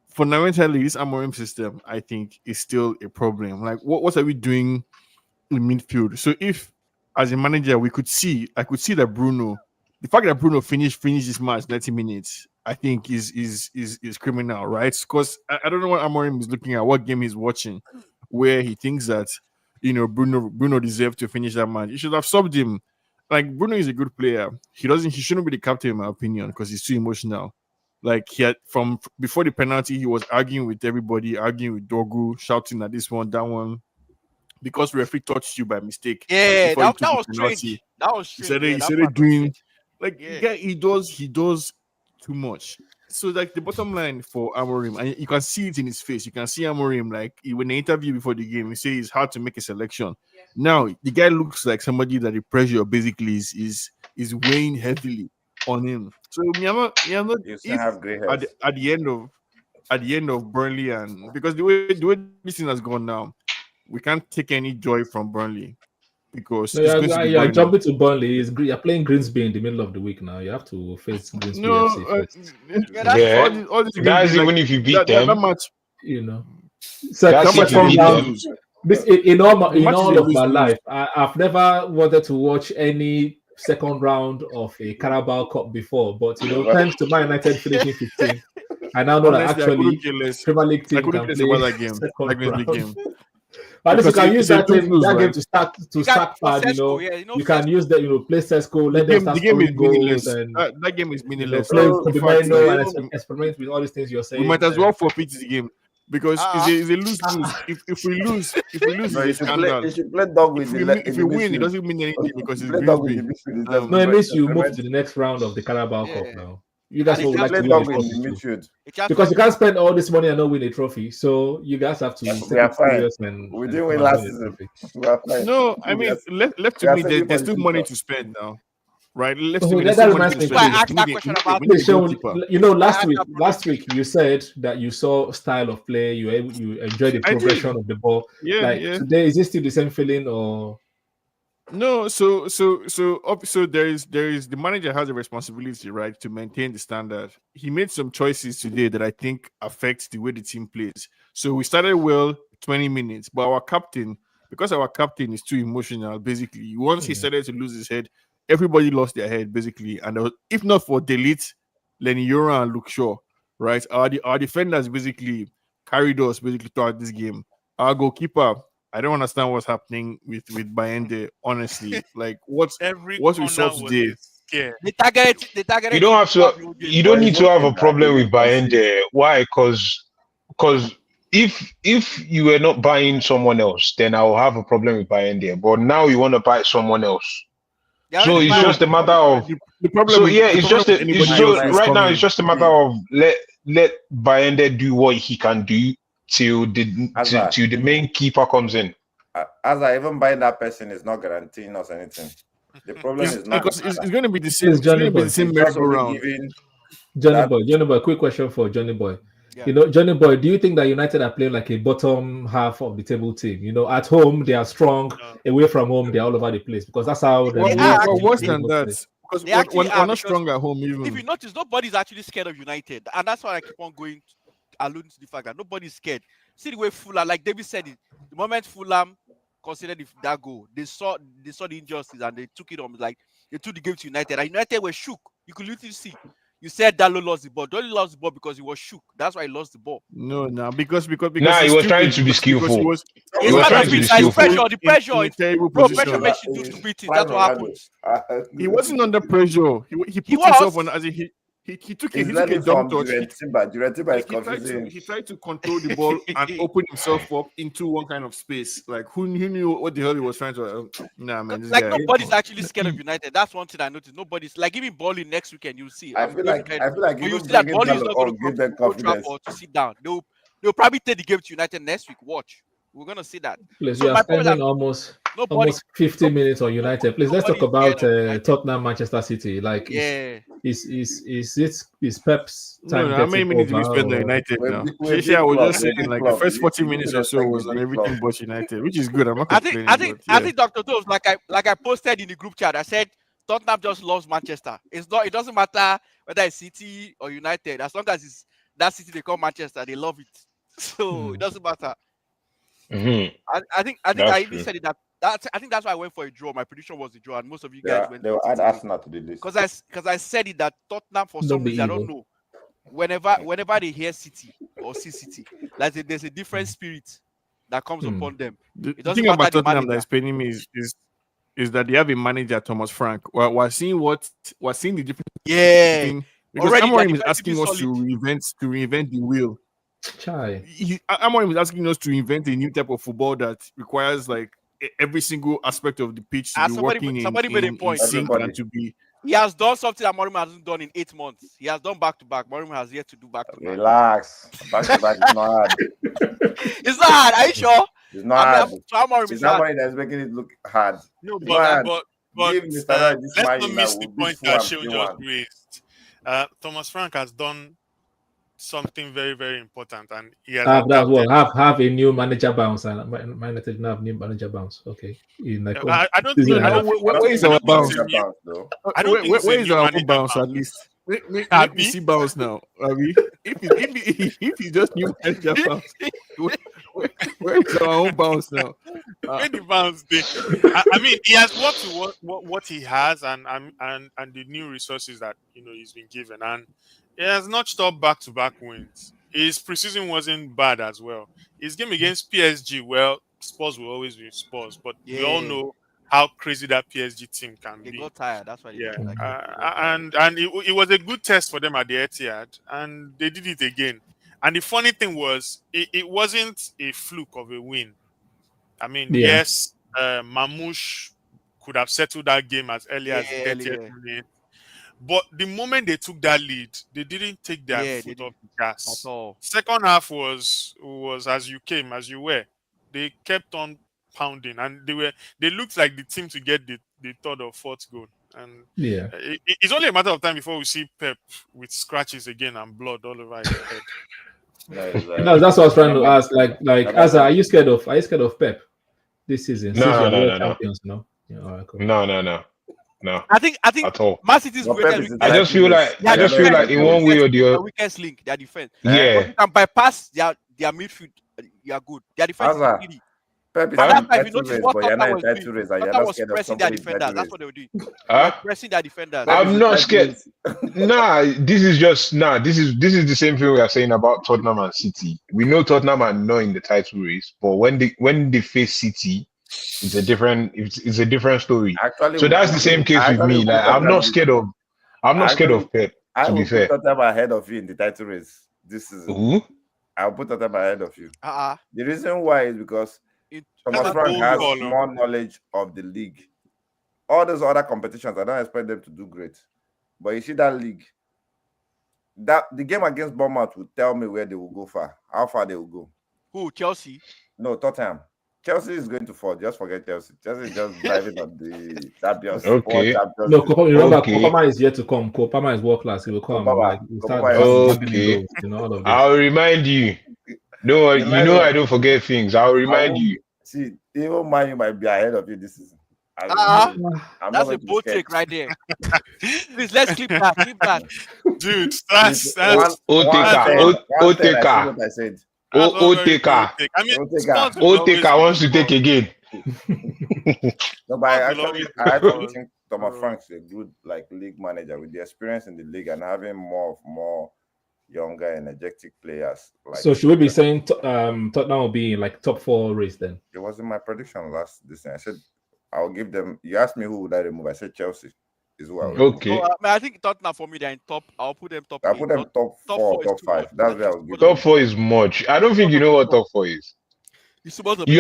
fundamentally, this Amorim system, I think, is still a problem. Like, what are we doing in midfield? So, if as a manager, I could see that Bruno, the fact that Bruno finished this match 90 minutes, I think is criminal, right? Because I don't know what Amorim is looking at, what game he's watching, where he thinks that Bruno deserved to finish that match. He should have subbed him. Like, Bruno is a good player. He shouldn't be the captain, in my opinion, because he's too emotional. Like, he had from before the penalty, he was arguing with everybody, arguing with Dogu, shouting at this one, that one, because referee touched you by mistake. Yeah, that was strange. That was strange. He started doing he does too much. So like the bottom line for Amorim, and you can see it in his face. You can see Amorim when they interview before the game, he says it's hard to make a selection. Yeah. Now the guy looks like somebody that the pressure basically is weighing heavily on him. So at the end of Burnley, and because the way this thing has gone now, we can't take any joy from Burnley because you're jumping to Burnley. You're playing Grimsby in the middle of the week now. You have to face Grimsby FC first. All this guys, even if you beat them, that much, So that much from down. This in all of my life, I've never wanted to watch any second round of a Carabao Cup before, but thanks to Man United finishing 15th, I now know that actually Premier League team can play second round. At least you can use that game to stack pad. You can use that. Play Sesko, let them start scoring goals, and that game is meaningless. Play and experiment with all these things you're saying. We might as well forfeit the game. Because it's a lose-lose. If we lose, it's a scandal. If we win, it doesn't mean anything because it's Grimsby. No, it means you move to the next round of the Carabao Cup now. You guys would like to win the trophy because you can't spend all this money and not win a trophy. So you guys have to. We are fine. We didn't win last season. We are fine. No, I mean left to me, there's still money to spend now. Right, left to me. Last week you said that you saw style of play, you enjoyed the progression of the ball. Today, is it still the same feeling or no? So there is the manager has a responsibility, right, to maintain the standard. He made some choices today that I think affects the way the team plays. So we started well, 20 minutes, but because our captain is too emotional, basically, once he started to lose his head, everybody lost their head, basically. And if not for Delete, Lenny Yora and Luke Shaw, right? Our defenders basically carried us throughout this game. Our goalkeeper, I don't understand what's happening with Bayende, honestly. Like what we saw today. They targeted. You don't have to. You don't need to have a problem with Bayende. Why? Because if you were not buying someone else, then I will have a problem with Bayende. But now you want to buy someone else. So it's just a matter of the problem. So with, yeah, the it's just problem it's so right now. It's just a matter of let Bayende do what he can do till the main keeper comes in. As I even buying that person is not guaranteeing us anything. The problem is not because it's going to be the same. It's going to be the same merry-go-round. Johnny Boy, quick question for Johnny Boy. Yeah. You know, Johnny Boy, do you think that United are playing like a bottom half of the table team? You know, at home they are strong, away from home they're all over the place because that's how worse than that. Because we're not strong at home even. If you notice, nobody's actually scared of United, and that's why I keep on going, alluding to the fact that nobody's scared. See the way Fulham, like David said, the moment Fulham considered that goal, they saw the injustice and they took it on. Like they took the game to United, and United were shook. You could literally see. You said Dallo lost the ball. Dallo lost the ball because he was shook. That's why he lost the ball. No, because he was trying to be skillful. He was trying to be skillful. The pressure makes you do stupid things. That's what happens. He wasn't under pressure. He put himself on as he took a dumb touch. He tried to control the ball and open himself up into one kind of space. Like who knew what the hell he was trying to? Nah, man. Nobody's actually scared of United. That's one thing I noticed. Nobody's like even balling next weekend. You'll see. I feel like you see that Bolly is not going to give confidence or to sit down. They'll probably take the game to United next week. Watch. We're gonna see that. Please, we are spending almost 50 minutes on United. Please, let's talk about Tottenham, Manchester City. Like, is Pep's time? How many minutes we spend on United now? I was just saying, like the first 40 minutes or so was on everything but United, which is good. I'm not complaining. I think Dr. Toes, like I posted in the group chat, I said Tottenham just loves Manchester. It doesn't matter whether it's City or United, as long as it's that city they call Manchester, they love it. So it doesn't matter. Mm-hmm. I think I even said it I think that's why I went for a draw. My prediction was a draw, and most of you guys went. They will add Arsenal to the list because I said it that Tottenham for some reason I don't know. Whenever they hear City or see City, like there's a different spirit that comes upon them. The thing about Tottenham that is paining me is that they have a manager, Thomas Frank. We're seeing the difference. Yeah, because Amorim is asking us to reinvent the wheel. Amorim is asking us to invent a new type of football that requires like every single aspect of the pitch to be working in sync and to be. He has done something that Amorim hasn't done in 8 months. He has done back to back. Amorim has yet to do back to back. Relax, back to back is not hard. It's not hard. Are you sure? It's not hard. It's Amorim that's making it look hard. No, but let's not miss the point that Sheo just raised. Thomas Frank has done something very, very important, and he has have a new manager bounce, and United now have new manager bounce. Okay, I don't think where is our bounce? Where is our bounce at least? We see bounce now. Are we? If he just new manager bounce, where is our own bounce now? Where the bounce? I mean, he has worked with what he has, and the new resources that he's been given, and he has notched up back-to-back wins. His preseason wasn't bad as well. His game against PSG, well, Spurs will always be Spurs, but we all know how crazy that PSG team can be. They got tired. That's why. And it was a good test for them at the Etihad, and they did it again. And the funny thing was, it wasn't a fluke of a win. I mean, yes, Mamouche could have settled that game as early as the 30th minute. But the moment they took that lead, they didn't take their foot off the gas. Second half was as you were. They kept on pounding, and they looked like the team to get the third or fourth goal. And it's only a matter of time before we see Pep with scratches again and blood all over his head. No, that's what I was trying to ask. Like, Asa, are you scared of Pep this season? No. No. Yeah, all right, cool. No. I think at all. Man City's I just feel like in one way or the other, the weakest link, their defense. Yeah. But you can bypass their midfield. You are good. Their defense is really. Pep is And in that's why if you title notice race, what but you're not Tottenham in was title doing, race, and you're Tottenham not was scared of pressing their somebody in defenders. title That's race. what they were doing. They Huh? were pressing their defenders. Pep is I'm in not title scared. race. Nah, this is just this is the same thing we are saying about Tottenham and City. We know Tottenham are not in the title race, but when they face City, it's a different story. Actually, So that's the same case with me. Like I'm not scared of Pep, I to be will put fair. Tottenham ahead of you in the title race this season. Who? I'll put Tottenham ahead of you. Uh-uh. The reason why is because Thomas That's a Frank bold has call, more knowledge of the league. All those other competitions, I don't expect them to do great. But you see that league, that the game against Bournemouth will tell me where they will go far, how far they will go. Who? Chelsea? No, Tottenham. Chelsea is going to fall. Just forget Chelsea. Chelsea is just driving on the Champions. Okay. No, remember, Okay. Kopama is yet to come. Kopama is world class. He will come. Kopama. Like, he'll start Okay. goals, all of this. I'll remind you. No, you know I don't forget things. I'll remind you. See, even Man U might be ahead of you this season. That's a bold take right there. Please, let's clip that. Dude, that's Oteka. What I said. Oteka. I mean, Oteka wants to take again. No, but I actually think Thomas Frank's a good league manager with the experience in the league and having more younger, energetic players. So should we be saying Tottenham will be in top 4 race then? It wasn't my prediction this thing. I said I'll give them. You asked me who would I remove? I said Chelsea is who I would remove. Okay. I think Tottenham for me they're in top. I'll put them top. I'll put them top 4, top 5. That's where I'll give top 4 is much. I don't think you know what top 4 is. You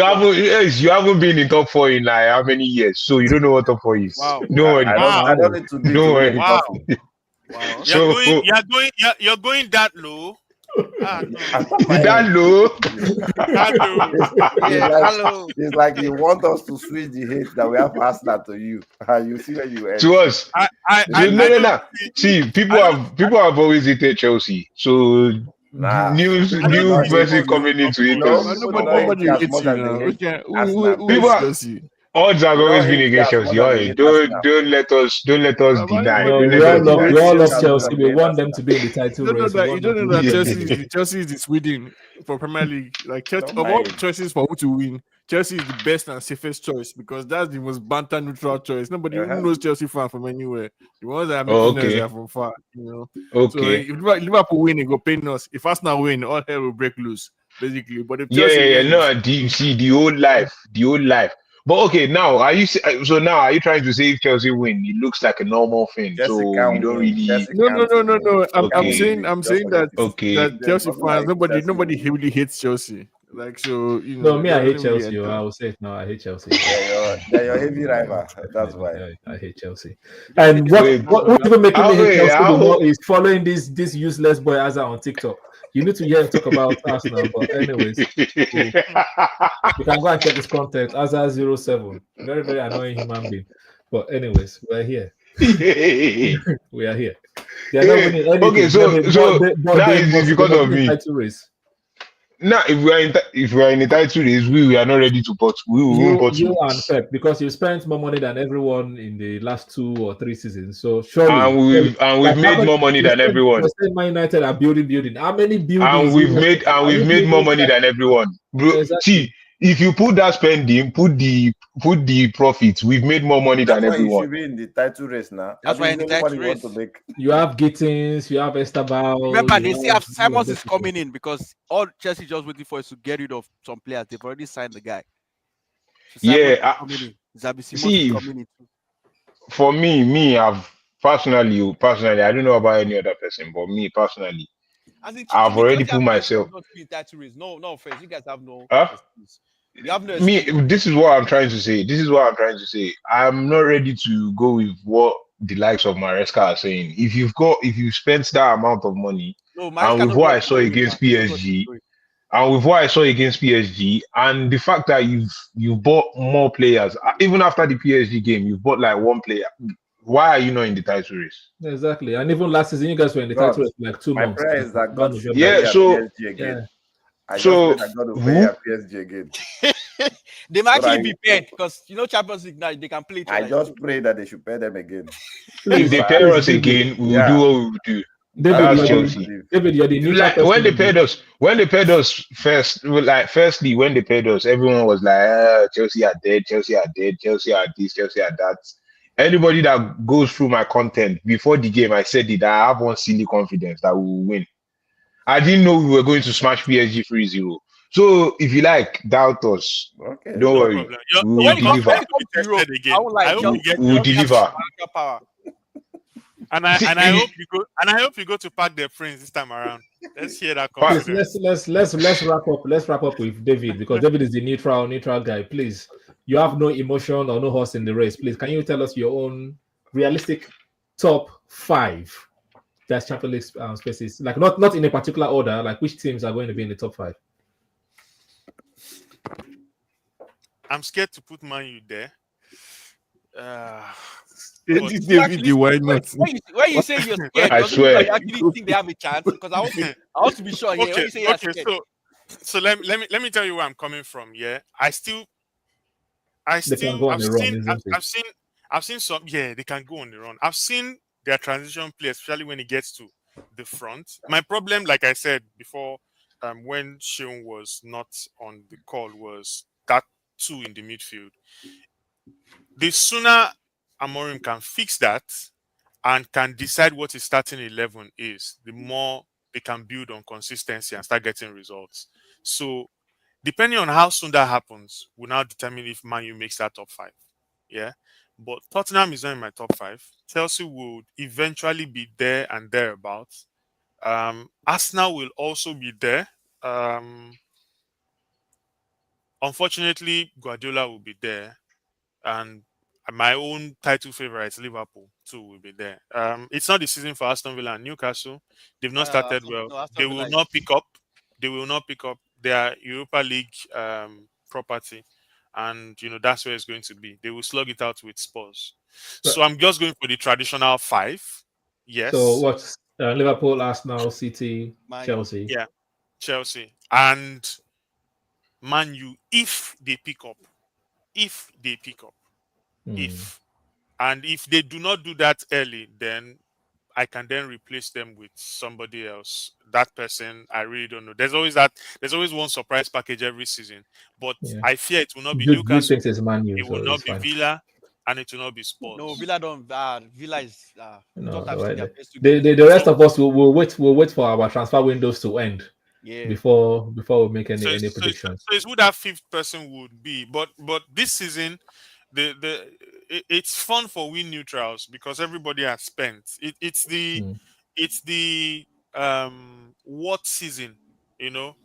haven't been in top 4 in how many years, so you don't know what top 4 is. Wow. Don't worry. I don't need to be. Don't worry. Wow. Wow. You're going that low. That low. It's like you want us to switch the hate that we have for Arsenal to you. You see where you end. To us. No. See, people have always hated Chelsea. So new person coming into it. Nobody hates you now. Odds have always been against Chelsea. Don't let us deny. No, we all love Chelsea. We want them to be in the title race. You don't know that Chelsea is in Sweden for Premier League. Of all choices for who to win, Chelsea is the best and safest choice because that's the most banter neutral choice. Nobody knows Chelsea fan from anywhere. The ones that are making are from far. Okay. So if Liverpool win, it go pain us. If Arsenal win, all hell will break loose, basically. But if Chelsea wins, no, the old life. But okay, now are you trying to say if Chelsea win, it looks like a normal thing? Chelsea so can't we don't win. really. No. Okay. I'm saying that Okay. Chelsea fans, nobody really hates Chelsea. No, me, I hate Chelsea. I will say it now. I hate Chelsea. They're your heavy rival. That's why I hate Chelsea. And what even making me hate Chelsea more is following this useless boy Azza on TikTok. You need to hear him talk about Arsenal, but anyways, you can go and check his content. Azza07, very very annoying human being. But anyways, we're here. We are here. They are not winning anything. Okay, so now it's because of me. Now, if we are in the title race, we are not ready to put. We will put you and Pep because you spent more money than everyone in the last 2 or 3 seasons. So surely, and we've made more money than everyone. Man United are building. How many buildings? And we've made more money than everyone. Bro, exactly. See, if you put that spending, put the profits, we've made more money than everyone. You should be in the title race now. That's why in the title race. You have Gittins, you have Estabal. Remember, they see Simons is coming in because all Chelsea just waiting for is to get rid of some players. They've already signed the guy. So see, for me, I've personally, I don't know about any other person, but me personally, I've already put myself. No offense. You guys have no. You have no excuse. This is what I'm trying to say. I'm not ready to go with what the likes of Maresca are saying. If you spent that amount of money, and with what I saw against PSG, and the fact that you've bought more players, even after the PSG game, you've bought like one player. Why are you not in the title race? Exactly. And even last season, you guys were in the title race for like 2 months. My prayer is that God should PSG again. PSG again. They might actually be paid because Champions League now they can play. I just pray that they should pay them again. If they pay us again, we will do what we will do. David, Chelsea. David, you're the neutral Like when they paid us first, firstly when they paid us, everyone was like, Chelsea are dead, Chelsea are dead, Chelsea are this, Chelsea are that. Anybody that goes through my content before the game, I said it. I have one silly confidence that we will win. I didn't know we were going to smash PSG 3-0. So if you like, doubt us. Okay. Don't worry. Problem. We will deliver. I would like we will deliver. power. And I hope you go to Park the Prince this time around. Let's hear that confidence. Let's wrap up. Let's wrap up with David because David is the neutral guy. Please, you have no emotion or no horse in the race. Please, can you tell us your own realistic top 5 that's Champions League spaces? Like not in a particular order. Like which teams are going to be in the top 5? I'm scared to put Man U there. David, why not? When you say you're scared, I swear. you actually think they have a chance? Because I want to be sure. Yeah, when you say you're scared. So let me tell you where I'm coming from. Yeah, I've seen some. Yeah, they can go on the run. I've seen their transition play, especially when it gets to the front. My problem, like I said before, when Seun was not on the call, was that 2 in the midfield. The sooner Amorim can fix that and can decide what his starting 11 is, the more they can build on consistency and start getting results. So, depending on how soon that happens, will now determine if Man U makes that top 5. Yeah, but Tottenham is not in my top 5. Chelsea will eventually be there and thereabouts. Arsenal will also be there. Unfortunately, Guardiola will be there, and my own title favorites, Liverpool, too, will be there. It's not the season for Aston Villa and Newcastle. They've not started well. No, they will not pick up. They will not pick up their Europa League property, and that's where it's going to be. They will slug it out with Spurs. So I'm just going for the traditional 5. Yes. So what's Liverpool, Arsenal, City, Chelsea? Yeah, Chelsea and Man U if they pick up. If they do not do that early, then I can then replace them with somebody else. That person, I really don't know. There's always one surprise package every season, but I fear it will not be Newcastle. It will not be Villa, and it will not be Spurs. No, Villa don't. Villa is. No, the rest of us will wait. We'll wait for our transfer windows to end. Yeah. Before we make any predictions. So it's who that 5th person would be. But this season, it's fun for we neutrals because everybody has spent. It's the what season?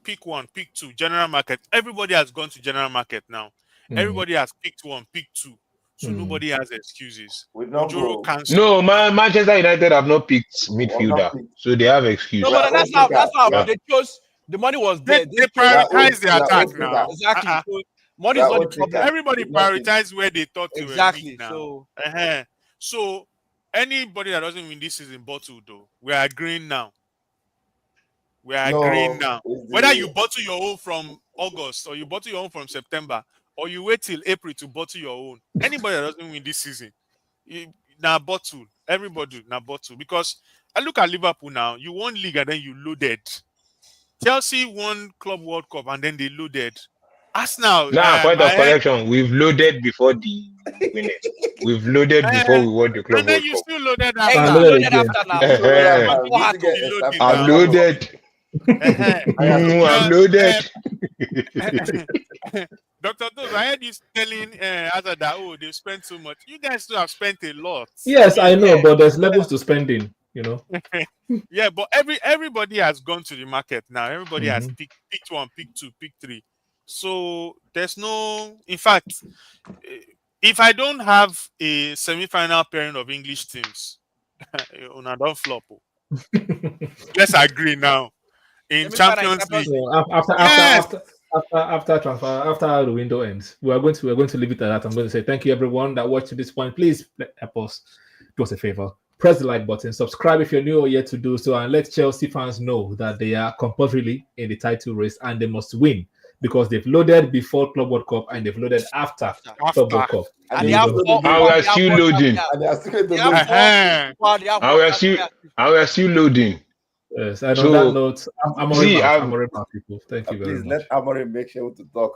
Pick 1, pick 2, general market. Everybody has gone to general market now. Everybody has picked 1, picked 2. So nobody has excuses. No, Manchester United have not picked midfielder, so they have excuses. No, but that's how they chose. The money was there. They prioritize the attack now. Exactly. So money is not the problem. Everybody prioritized where they thought they were weak now. So, so anybody that doesn't win this season bottled though. We are agreeing now. Whether you bottle your own from August or you bottle your own from September or you wait till April to bottle your own. Anybody that doesn't win this season, now bottle. Everybody now bottle. Because I look at Liverpool now. You won league and then you loaded. Chelsea won Club World Cup and then they loaded. Arsenal. Point of correction. We've loaded before the winning. We've loaded before we won the Club and then World you Cup. still loaded after. I'm loaded. I'm loaded. Dr. Toz, I heard you telling Hazard that they spent so much. You guys still have spent a lot. Yes, I know, but there's levels to spending. Yeah, but everybody has gone to the market now. Everybody has picked 1, picked 2, picked 3. So there's no. In fact, if I don't have a semi-final pairing of English teams, I don't flop. Let's agree now. In Champions League, after the window ends, we're going to leave it at that. I'm going to say thank you everyone that watched to this point. Please help us do us a favor. Press the like button, subscribe if you're new or yet to do so, and let Chelsea fans know that they are compulsorily in the title race and they must win because they've loaded before Club World Cup and they've loaded after Club World Cup. And they have four, and we are still loading. And they are still they loading. have four, and we are still loading. Yes, and So, on that note, I'm people. Thank you very Please much. let Amorim make sure to talk.